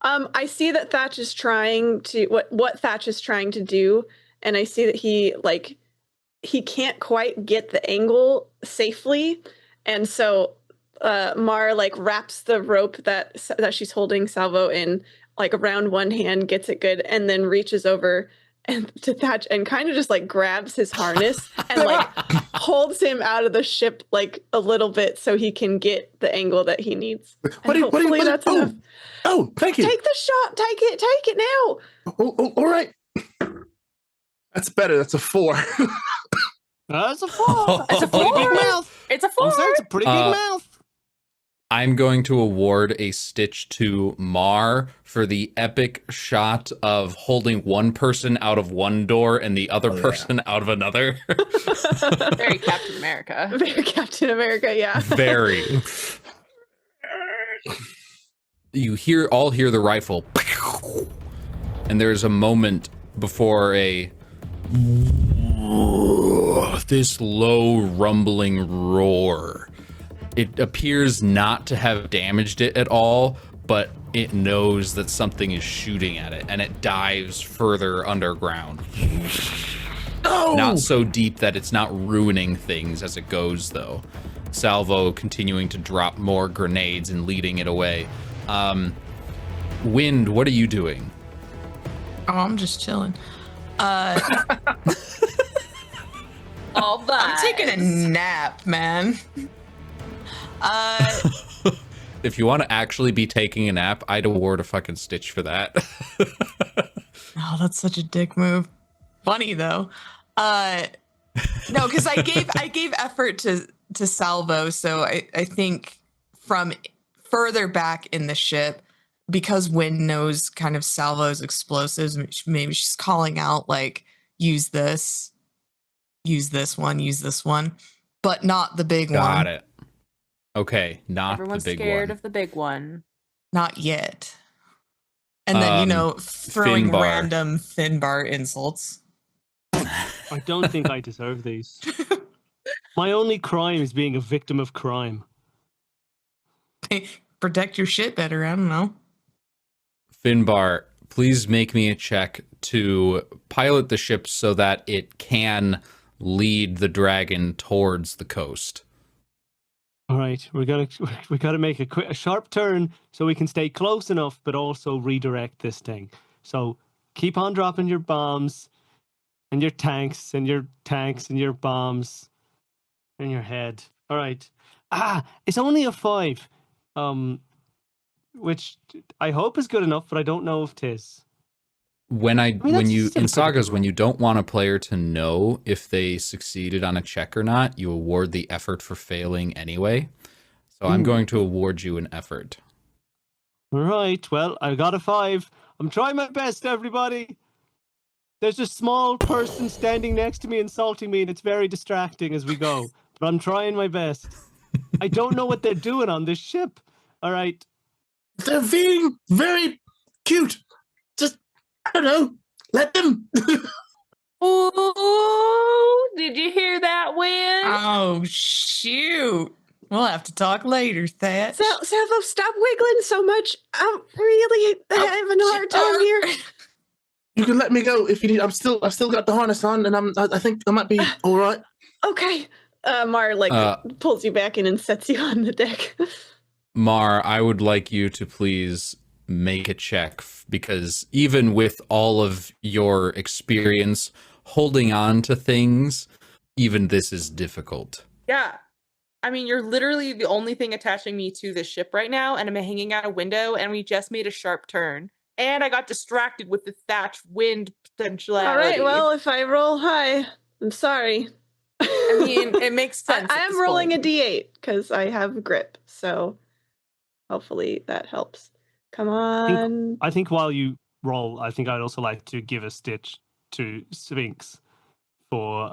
I see that Thatch is trying to what Thatch is trying to do, and I see that he can't quite get the angle safely, and so Mar wraps the rope that she's holding Salvo in around one hand, gets it good, and then reaches over and to Thatch and kind of just grabs his harness and holds him out of the ship a little bit so he can get the angle that he needs. Hopefully that's enough. Oh, thank you. Take the shot. Take it now. Oh, all right. That's better. That's a 4. That's a 4. It's a Pretty big 4. mouth. It's a 4. I'm saying it's a pretty big mouth. I'm going to award a stitch to Mar for the epic shot of holding one person out of one door and the other person out of another. Very Captain America. Very Captain America, yeah. Very. You all hear the rifle, and there's a moment before this low rumbling roar. It appears not to have damaged it at all, but it knows that something is shooting at it, and it dives further underground. No! Not so deep that it's not ruining things as it goes, though. Salvo continuing to drop more grenades and leading it away. Wind, what are you doing? Oh, I'm just chilling. All that. I'm taking a nap, man. If you want to actually be taking a nap, I'd award a fucking stitch for that. Oh, that's such a dick move. Funny though. No, because I gave effort to Salvo, so I think from further back in the ship, because Wind knows kind of Salvo's explosives, maybe she's calling out like, use this one, but not the big one. Got it. Okay, not Everyone's the big scared one. of the big one. Not yet. And then, throwing Finbar. random Finbar insults. I don't think I deserve these. My only crime is being a victim of crime. Protect your shit better, I don't know. Finbar, please make me a check to pilot the ship so that it can lead the dragon towards the coast. All right, we gotta make a sharp turn so we can stay close enough, but also redirect this thing. So keep on dropping your bombs, and your tanks, and your bombs, in your head. All right. It's only a 5, which I hope is good enough, but I don't know if it is. When that's you still in a pretty sagas, good when you don't want a player to know if they succeeded on a check or not, you award the effort for failing anyway. So I'm going to award you an effort. All right. Well, I got a 5. I'm trying my best, everybody. There's a small person standing next to me insulting me, and it's very distracting as we go. But I'm trying my best. I don't know what they're doing on this ship. All right. They're being very cute. Just, I don't know, let them. Ooh, did you hear that, Wind? Oh, shoot. We'll have to talk later, Thatch. Salvo, stop wiggling so much. I'm really having a hard time here. You can let me go if you need. I've still got the harness on, and I think I might be all right. Okay. Mar pulls you back in and sets you on the deck. Mar, I would like you to please make a check, because even with all of your experience holding on to things, even this is difficult. Yeah. I mean, you're literally the only thing attaching me to this ship right now, and I'm hanging out a window, and we just made a sharp turn. And I got distracted with the Thatch Wind potentiality. All right, well, if I roll high, I'm sorry. I mean, it makes sense. I am rolling a d8 because I have grip, so hopefully that helps. Come on. I think while you roll, I think I'd also like to give a stitch to Sphinx for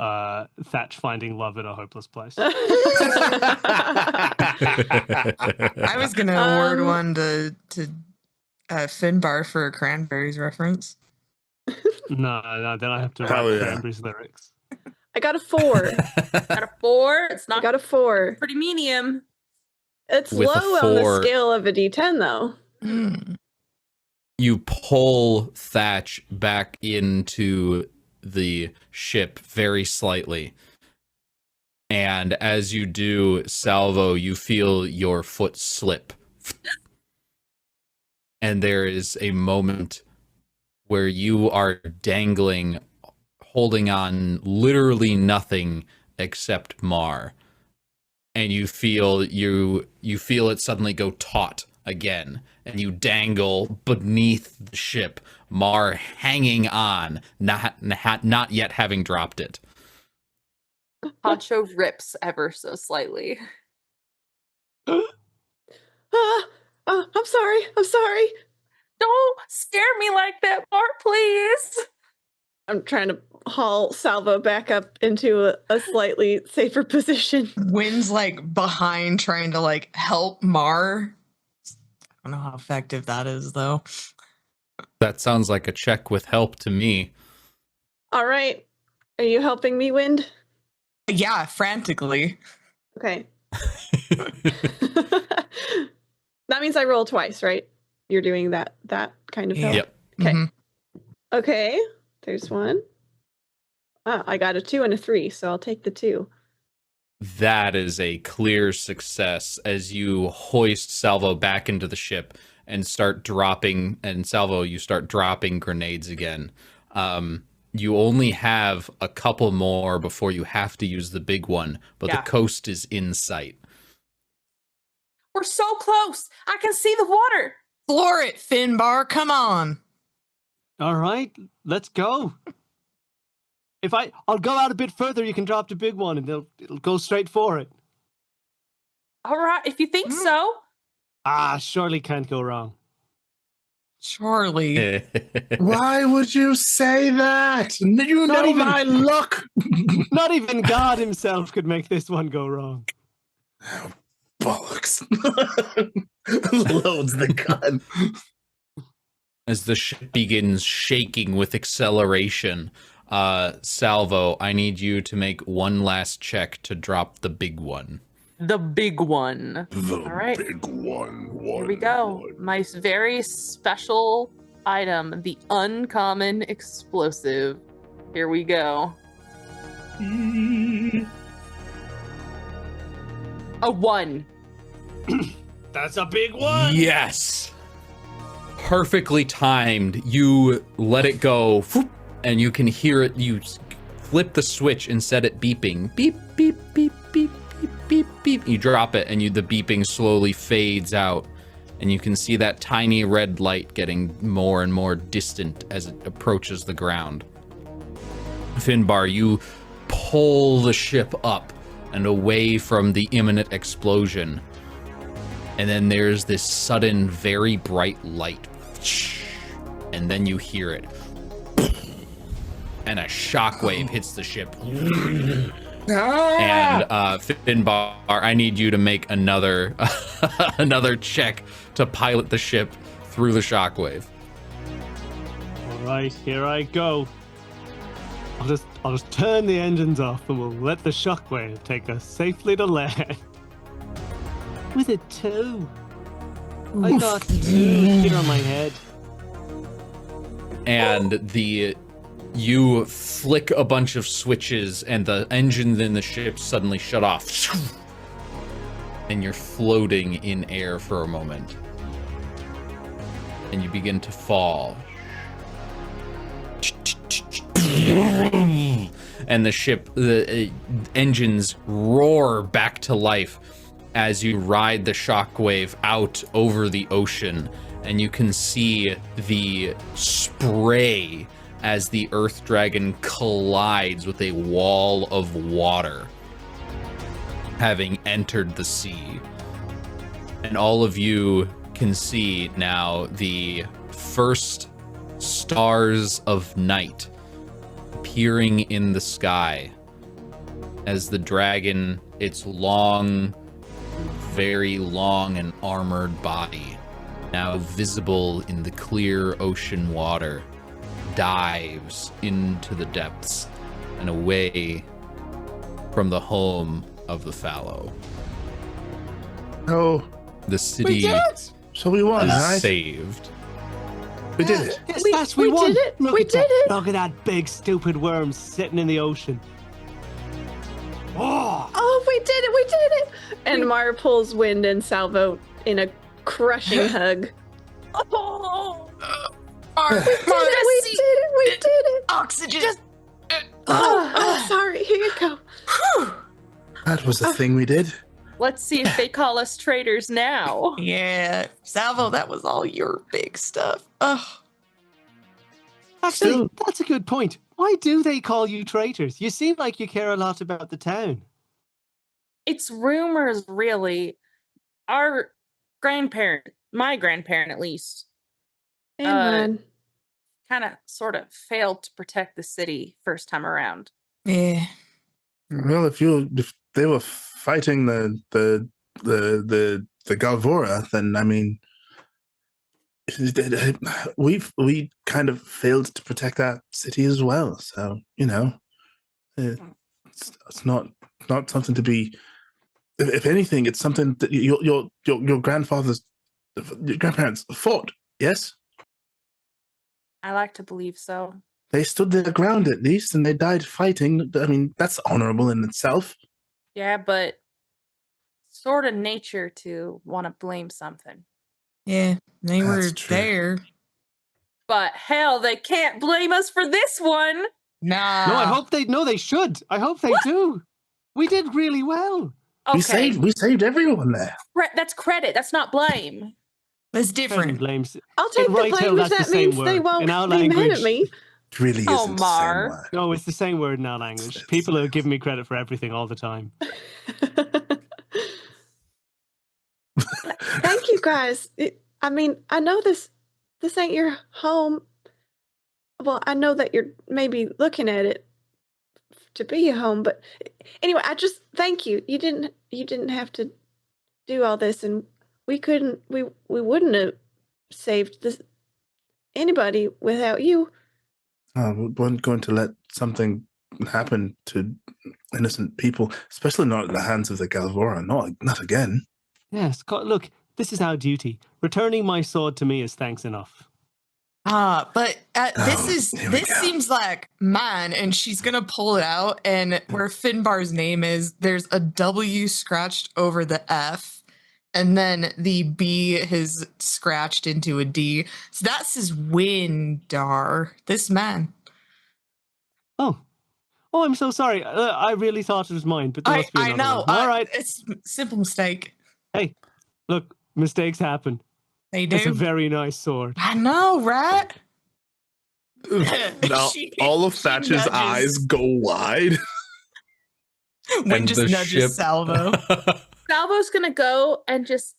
Thatch finding love in a hopeless place. I was going to award one to Finbar for a Cranberries reference. No, then I have to Hell write yeah. Cranberries lyrics. I got a 4. Got a 4. It's I not got a 4. pretty medium. It's With a low on the 4. scale of a d10, though. You pull Thatch back into the ship very slightly. And as you do, Salvo, you feel your foot slip. And there is a moment where you are dangling, holding on literally nothing except Mar. And you feel it suddenly go taut again, and you dangle beneath the ship, Mar hanging on, not yet having dropped it. Poncho rips ever so slightly. sorry. I'm sorry. Don't scare me like that, Mar, please. I'm trying to haul Salvo back up into a slightly safer position. Wynn's like behind trying to like help Mar. I don't know how effective that is though. That sounds like a check with help to me. All right. Are you helping me, Wind? Yeah, frantically. Okay. That means I roll twice, right? You're doing that kind of help? Yep. Okay. Mhm. Okay. There's one. Ah, I got a 2 and a 3, so I'll take the 2. That is a clear success as you hoist Salvo back into the ship and start dropping, and Salvo, you start dropping grenades again. You only have a couple more before you have to use the big one, but Yeah. the coast is in sight. We're so close. I can see the water. Floor it, Finbar. Come on. All right, let's go. I'll go out a bit further, you can drop the big one and it'll go straight for it. All right, if you think so. Surely can't go wrong. Charlie. Why would you say that? You Not know even- my luck. Not even God himself could make this one go wrong. Bollocks. Loads the gun. As the ship begins shaking with acceleration, Salvo, I need you to make one last check to drop the big one. The big one. The All right. big one. Here we go. My very special item, the uncommon explosive. Here we go. A 1. That's a big one. Yes. Perfectly timed. You let it go, whoop, and you can hear it. You flip the switch and set it beeping. Beep, beep, beep, beep, beep, beep, beep. You drop it, and the beeping slowly fades out. And you can see that tiny red light getting more and more distant as it approaches the ground. Finbar, you pull the ship up and away from the imminent explosion. And then there's this sudden, very bright light. And then you hear it. And a shockwave hits the ship. And Finbar, I need you to make another another check to pilot the ship through the shockwave. All right, here I go. I'll just turn the engines off and we'll let the shockwave take us safely to land. With a 2. I got 2 here on my head. And you flick a bunch of switches and the engines in the ship suddenly shut off. And you're floating in air for a moment. And you begin to fall. And the engines roar back to life as you ride the shockwave out over the ocean, and you can see the spray as the Earth Dragon collides with a wall of water, having entered the sea. And all of you can see now the first stars of night appearing in the sky as the dragon, its long, very long and armored body, now visible in the clear ocean water, dives into the depths and away from the home of the fallow. Oh, The city so we won, is right? saved. We did it. Yes, We- lass, we won. did it. Look We at that. did it. Look at that big stupid worm sitting in the ocean. Oh, Oh, we did it. We did it. And Mar pulls Wind and Salvo in a crushing hug. Oh, Mar, We did it. We did it. oxygen. Oh, sorry. Here you go. That was the thing we did. let's see if they call us traitors now. Yeah, Salvo, that was all your big stuff. Ugh. actually, Still- that's a good point. Why do they call you traitors? You seem like you care a lot about the town. It's rumors, really. Our grandparent, my grandparent at least, Amen. kind of sort of failed to protect the city first time around. Yeah. Well, if they were fighting the Galvora, then I mean, we kind of failed to protect our city as well. So it's not something to be. If anything, it's something that your grandparents fought. Yes, I like to believe so. they stood their ground at least, and they died fighting. I mean, that's honorable in itself. Yeah, but sort of nature to want to blame something. Yeah. They That's were true. there. But hell, they can't blame us for this one. Nah. No, I hope they. No, they should. I hope they do. We did really well. Okay, We saved everyone there. that's credit. That's not blame. That's Present different. blames. I'll take In the Right Hill, blame if that's the that means same they word. won't In our be mad at language- me. It really Oh, isn't Mar. the same word. No, it's the same word in our language. It's- People are giving me credit for everything all the time. Thank you guys. I mean, I know this ain't your home. Well, I know that you're maybe looking at it to be your home, but anyway, I just thank you. You didn't have to do all this, and we wouldn't have saved anybody without you. We weren't going to let something happen to innocent people, especially not at the hands of the Galvora. Not again. Yes, look, this is our duty. Returning my sword to me is thanks enough. But this here we go. seems like mine, and she's gonna pull it out, and where Finbar's name is, there's a W scratched over the F, and then the B is scratched into a D. So that's his Windar. This man. Oh, I'm so sorry. I really thought it was mine, but there must be I another know. one. All right. It's a simple mistake. Hey, look, mistakes happen. They do. It's a very nice sword. I know, right? Now, She- all of she Thatcher's nudges. eyes go wide. Wynn just the nudges ship- Salvo. Salvo's gonna go and just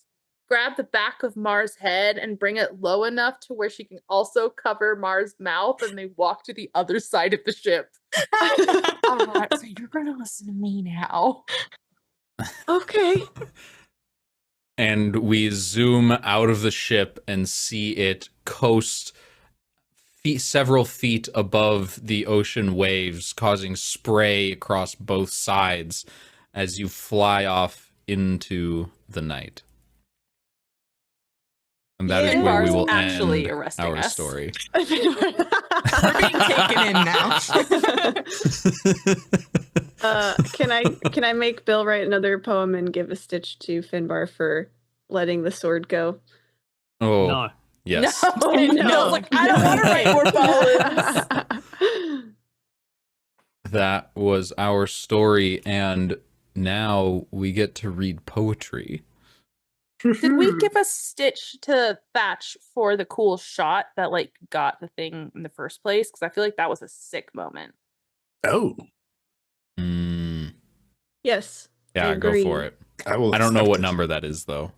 grab the back of Mar's head and bring it low enough to where she can also cover Mar's mouth, and they walk to the other side of the ship. All right, so you're gonna listen to me now. Okay. And we zoom out of the ship and see it coast several feet above the ocean waves, causing spray across both sides as you fly off into the night. And that is Yeah. where we Finbar's will actually end arresting our us. story. We're being taken in now. Can I make Bill write another poem and give a stitch to Finbar for letting the sword go? Oh, No. yes. No, I know. Bill's like, I don't want to write more poems. That was our story, and now we get to read poetry. Did we give a stitch to Thatch for the cool shot that like got the thing in the first place? Because I feel like that was a sick moment. Oh, Mm, Yes. yeah, go Agreed. for it. I will. I don't know accept what it. number that is, though.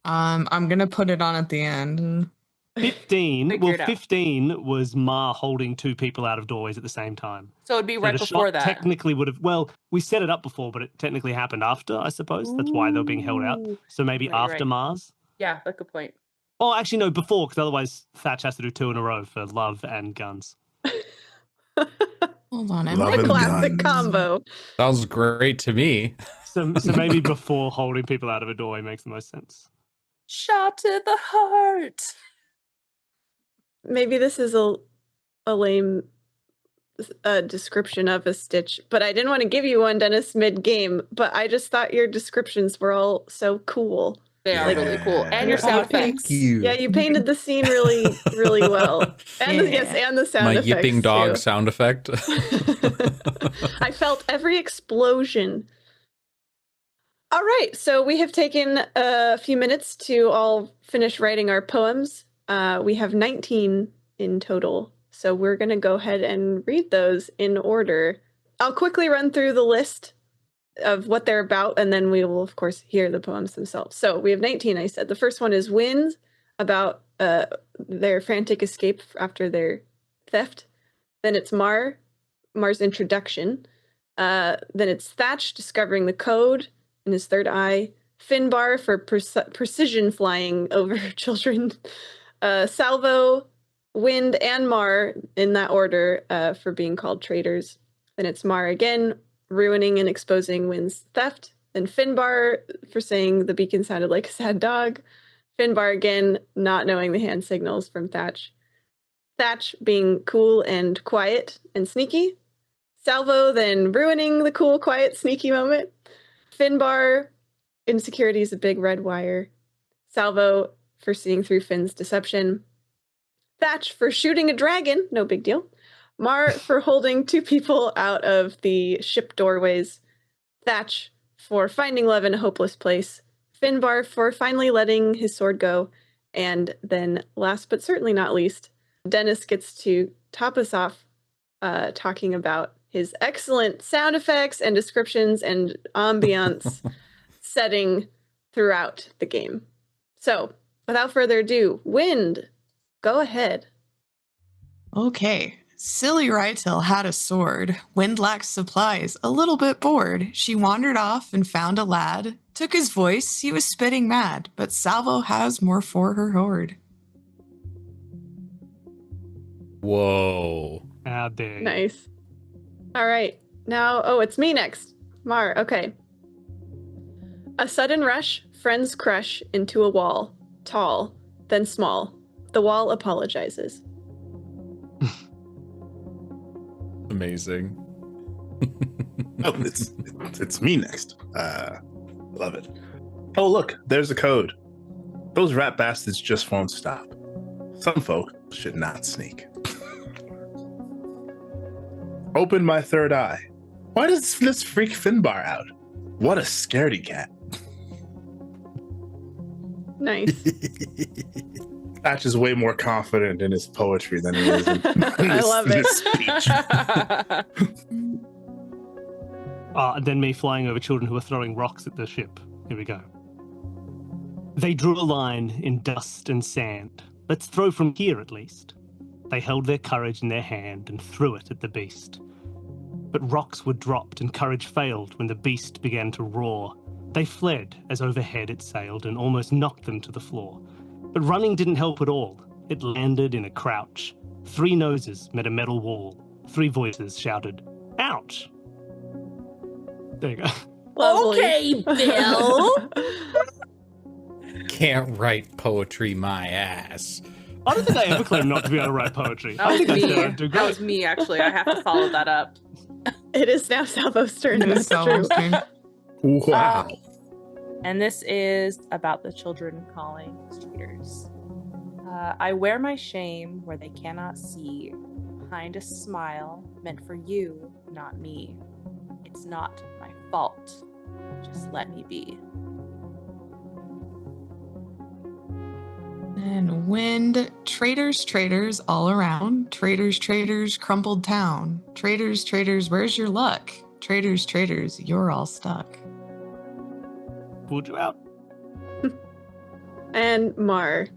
I'm gonna put it on at the end. 15. Figure Well, it out. 15 was Ma holding two people out of doorways at the same time. So it'd be So right the before shot that. technically would have. Well, we set it up before, but it technically happened after, I suppose. That's why they were being held out. Ooh. So maybe Right, after right. Mars. Yeah, that's a good point. Oh, actually, no, before, because otherwise Thatch has to do 2 in a row for love and guns. Hold on, Love and Classic guns. combo. Sounds great to me. So maybe before holding people out of a doorway makes the most sense. Shot to the heart. Maybe this is a lame description of a stitch, but I didn't want to give you one, Dennis, mid-game, but I just thought your descriptions were all so cool. They are really cool. And your Yeah. sound Thank effects. you. Yeah, you painted the scene really, really well. And the, yes, Yeah. and the sound My effects yipping dog too. sound effect. I felt every explosion. All right, so we have taken a few minutes to all finish writing our poems. We have 19 in total, so we're going to go ahead and read those in order. I'll quickly run through the list of what they're about, and then we will, of course, hear the poems themselves. So we have 19, I said. The first one is Wind, about their frantic escape after their theft. Then it's Mar's introduction. Then it's Thatch discovering the code in his third eye. Finbar for precision flying over children. Salvo, Wind, and Mar, in that order, for being called traitors. Then it's Mar again, ruining and exposing Wind's theft. Then Finbar for saying the beacon sounded like a sad dog. Finbar again, not knowing the hand signals from Thatch. Thatch being cool and quiet and sneaky. Salvo then ruining the cool, quiet, sneaky moment. Finbar, insecurity is a big red wire. Salvo for seeing through Finn's deception. Thatch for shooting a dragon, no big deal. Mar for holding two people out of the ship doorways. Thatch for finding love in a hopeless place. Finbar for finally letting his sword go. And then last but certainly not least, Dennis gets to top us off talking about his excellent sound effects and descriptions and ambiance setting throughout the game. So, without further ado, Wind, go ahead. Okay. Silly Rytail had a sword. Wind lacked supplies, a little bit bored. She wandered off and found a lad. Took his voice, he was spitting mad, but Salvo has more for her hoard. Whoa. How dare you. Nice. All right. Now, it's me next. Mar, okay. A sudden rush, friends crush into a wall. Tall, then small. The wall apologizes. Amazing. Oh, it's me next. Love it. Oh, look, there's a code. Those rat bastards just won't stop. Some folk should not sneak. Open my third eye. Why does this freak Finbar out? What a scaredy cat. Nice. Thatch is way more confident in his poetry than he is in I love in it. his speech. And then me flying over children who are throwing rocks at the ship. Here we go. They drew a line in dust and sand. Let's throw from here at least. They held their courage in their hand and threw it at the beast. But rocks were dropped and courage failed when the beast began to roar. They fled as overhead it sailed and almost knocked them to the floor. But running didn't help at all. It landed in a crouch. 3 noses met a metal wall. 3 voices shouted, "Ouch!" There you go. Lovely. Okay, Bill. Can't write poetry, my ass. I don't think I ever claimed not to be able to write poetry. That I was think I me. said I'd do That was great. me, actually. I have to follow that up. It is now Salvo's turn. It is That's true. Salvo's turn. Wow. And this is about the children calling traitors. I wear my shame where they cannot see, behind a smile meant for you, not me. It's not my fault. Just let me be. And Wind, traitors, traitors all around. Traitors, traitors, crumbled town. Traitors, traitors, where's your luck? Traitors, traitors, you're all stuck. Pulled you out. And Mar.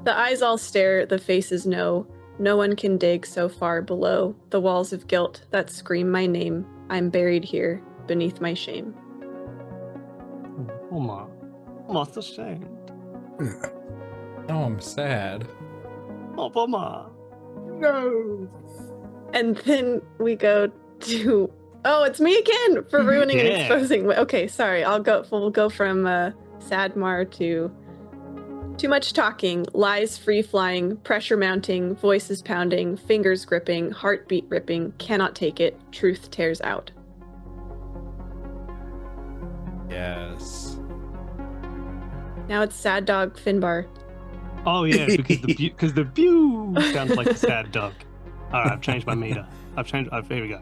The eyes all stare, the faces know. No one can dig so far below the walls of guilt that scream my name. I'm buried here beneath my shame. Oh, Ma. Ma's ashamed. Oh, I'm sad. Oh, poor Ma. No. And then we go to it's me again for ruining and Yeah. exposing. Okay, sorry. We'll go from sad Mar to too much talking, lies free flying, pressure mounting, voices pounding, fingers gripping, heartbeat ripping, cannot take it, truth tears out. Yes. Now it's sad dog Finbar. Oh, yeah, because the pew sounds like a sad dog. All right, I've changed my meter. Here we go.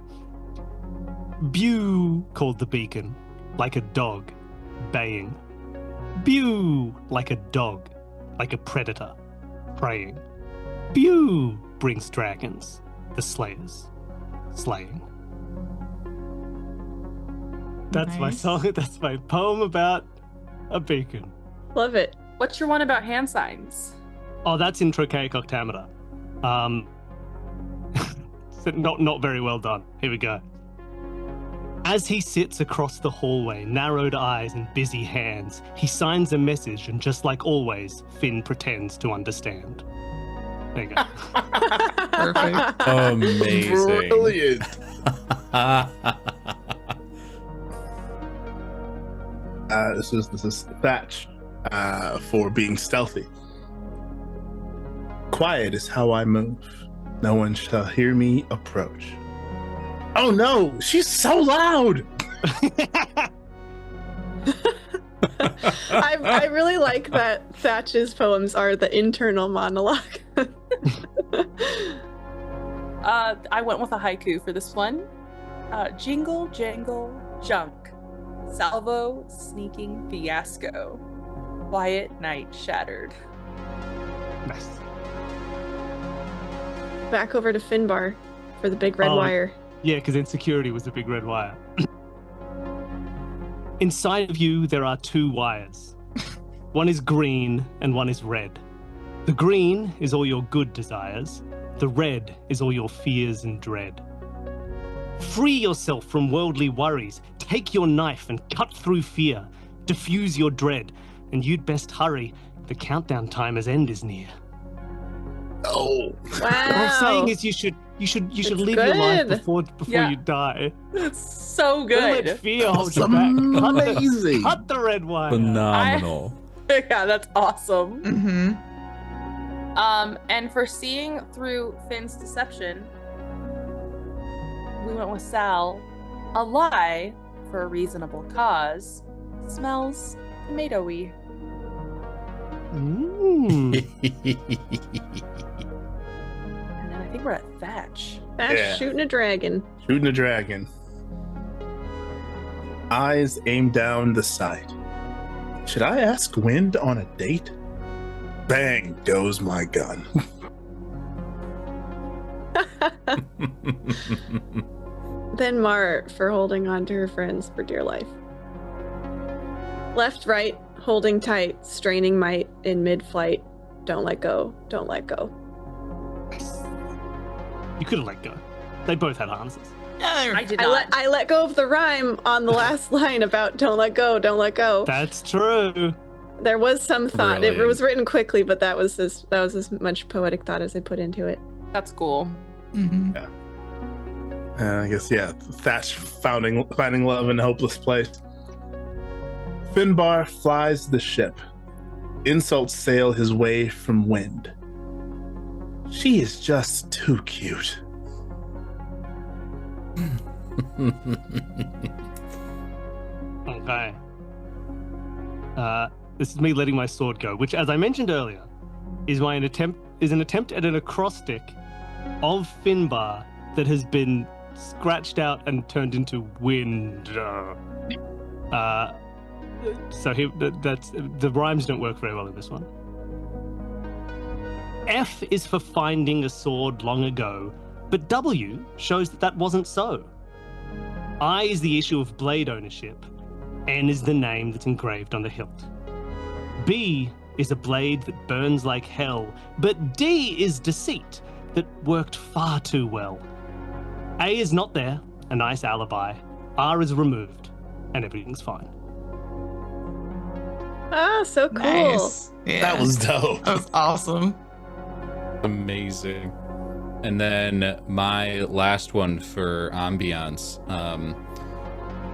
Bew, called the beacon, like a dog, baying. Bew, like a dog, like a predator, preying. Bew brings dragons, the slayers, slaying. That's my Nice. song. That's my poem about a beacon. Love it. What's your one about hand signs? Oh, that's in trochaic octameter. So not very well done. Here we go. As he sits across the hallway, narrowed eyes and busy hands, he signs a message, and just like always, Finn pretends to understand. There you go. Perfect. Amazing. Brilliant. This is Thatch for being stealthy. Quiet is how I move. No one shall hear me approach. Oh no, she's so loud. I really like that Thatch's poems are the internal monologue. I went with a haiku for this one. Jingle, jangle, junk. Salvo, sneaking fiasco. Quiet night shattered. Nice. Back over to Finbar for the big red Oh. wire. Yeah, because insecurity was the big red wire. Inside of you, there are two wires. One is green and one is red. The green is all your good desires. The red is all your fears and dread. Free yourself from worldly worries. Take your knife and cut through fear. Diffuse your dread, and you'd best hurry. The countdown timer's end is near. Oh, What I'm Wow. saying is you should It's live your life good. before Yeah. you die. It's so Don't let good. fear hold that's you back. amazing. Cut the red wire. Phenomenal. Yeah, that's awesome. Mm-hmm. And for seeing through Finn's deception, we went with Sal. A lie for a reasonable cause smells tomatoey. Mm. And then I think we're at Thatch. Thatch Yeah. shooting a dragon. Shooting a dragon. Eyes aimed down the sight. Should I ask Wind on a date? Bang goes my gun. Then Mar for holding on to her friends for dear life. Left, right, holding tight, straining might in mid-flight. Don't let go, don't let go. You could have let go. They both had harnesses. I did I not. let go of the rhyme on the last line about don't let go, don't let go. That's true. There was some thought. It Brilliant. was written quickly, but that was as much poetic thought as I put into it. That's cool. Mm-hmm. I guess, yeah, Thatch finding love in a hopeless place. Finbar flies the ship. Insults sail his way from Wind. She is just too cute. Okay. This is me letting my sword go, which, as I mentioned earlier, is an attempt at an acrostic of Finbar that has been scratched out and turned into wind. So that's the rhymes don't work very well in this one. F is for finding a sword long ago, but W shows that wasn't so. I is the issue of blade ownership. N is the name that's engraved on the hilt. B is a blade that burns like hell, but D is deceit that worked far too well. A is not there, a nice alibi. R is removed, and everything's fine. Ah, so cool. Nice. Yeah. That was dope. That was awesome. Amazing. And then my last one for ambiance.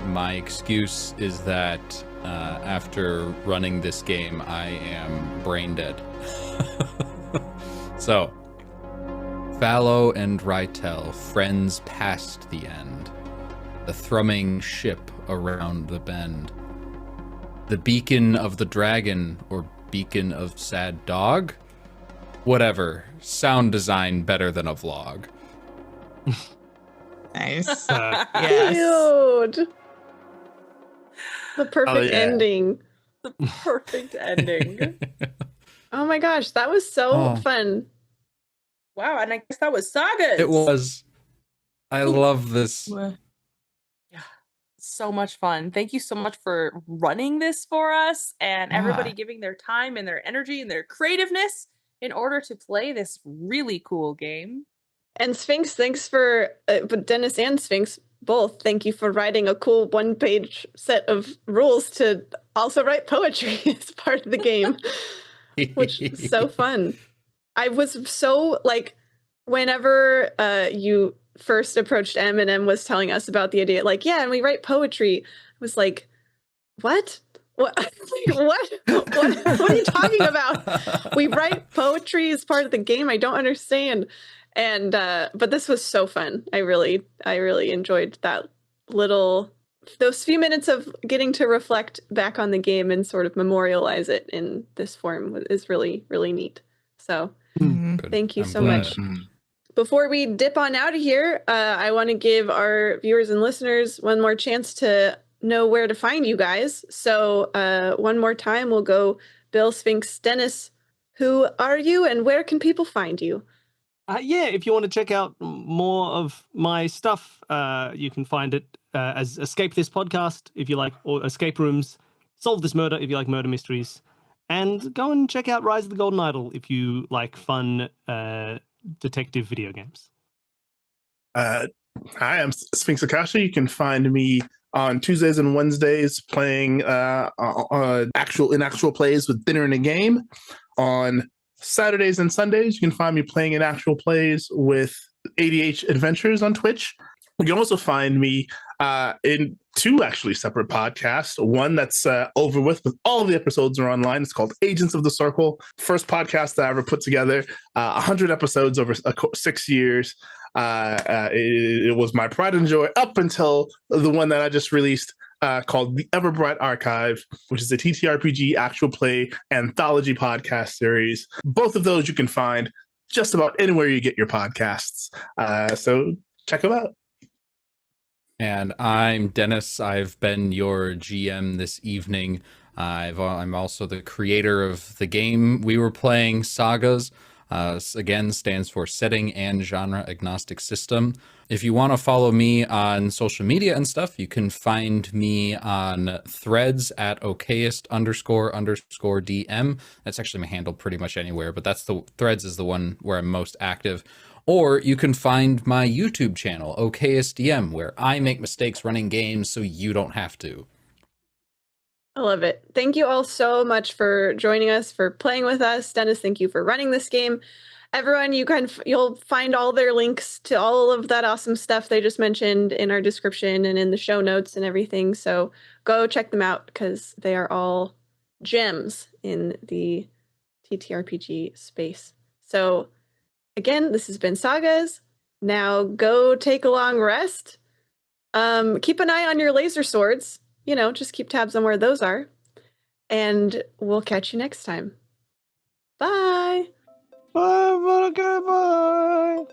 My excuse is that after running this game, I am brain dead. So, Fallow and Rytel, friends past the end. The thrumming ship around the bend. The beacon of the dragon, or beacon of sad dog? Whatever. Sound design better than a vlog. Nice. Yes. Cute. The perfect yeah. ending. Perfect ending. Oh my gosh, that was so Oh. fun. Wow, and I guess that was Sagas. It was. I love this. Well, so much fun. Thank you so much for running this for us and everybody Yeah. giving their time and their energy and their creativeness in order to play this really cool game. And Sphinx, thanks for, but Dennis and Sphinx both, thank you for writing a cool one-page set of rules to also write poetry as part of the game, which is so fun. I was so, like, whenever you first approached M and M was telling us about the idea, like, yeah, and we write poetry, I was like, what? What? What are you talking about? We write poetry as part of the game. I don't understand. And but this was so fun. I really enjoyed that those few minutes of getting to reflect back on the game and sort of memorialize it in this form is really, really neat. So Mhm. thank you I'm so glad. much. Before we dip on out of here, I want to give our viewers and listeners one more chance to know where to find you guys. So one more time, we'll go Bill, Sphinx, Dennis. Who are you and where can people find you? Yeah, if you want to check out more of my stuff, you can find it as Escape This Podcast if you like, or Escape Rooms, Solve This Murder if you like murder mysteries, and go and check out Rise of the Golden Idol if you like fun detective video games. Hi, I'm Sphinx Akasha. You can find me on Tuesdays and Wednesdays playing actual plays with Dinner and a Game. On Saturdays and Sundays, you can find me playing in actual plays with ADH Adventures on Twitch. You can also find me in two actually separate podcasts. One that's over with all of the episodes are online. It's called Agents of the Circle. First podcast that I ever put together. 100 episodes over 6 years. It was my pride and joy up until the one that I just released called The Everbright Archive, which is a TTRPG actual play anthology podcast series. Both of those you can find just about anywhere you get your podcasts. So check them out. And I'm Dennis. I've been your GM this evening. I'm also the creator of the game we were playing, SAGAS. Again, stands for Setting and Genre Agnostic System. If you want to follow me on social media and stuff, you can find me on Threads at okayest__DM. That's actually my handle pretty much anywhere, but that's the Threads is the one where I'm most active. Or you can find my YouTube channel, OKSDM, where I make mistakes running games so you don't have to. I love it. Thank you all so much for joining us, for playing with us. Dennis, thank you for running this game. Everyone, you'll find all their links to all of that awesome stuff they just mentioned in our description and in the show notes and everything. So go check them out because they are all gems in the TTRPG space. So again, this has been Sagas. Now go take a long rest. Keep an eye on your laser swords. Just keep tabs on where those are. And we'll catch you next time. Bye. Bye, bye.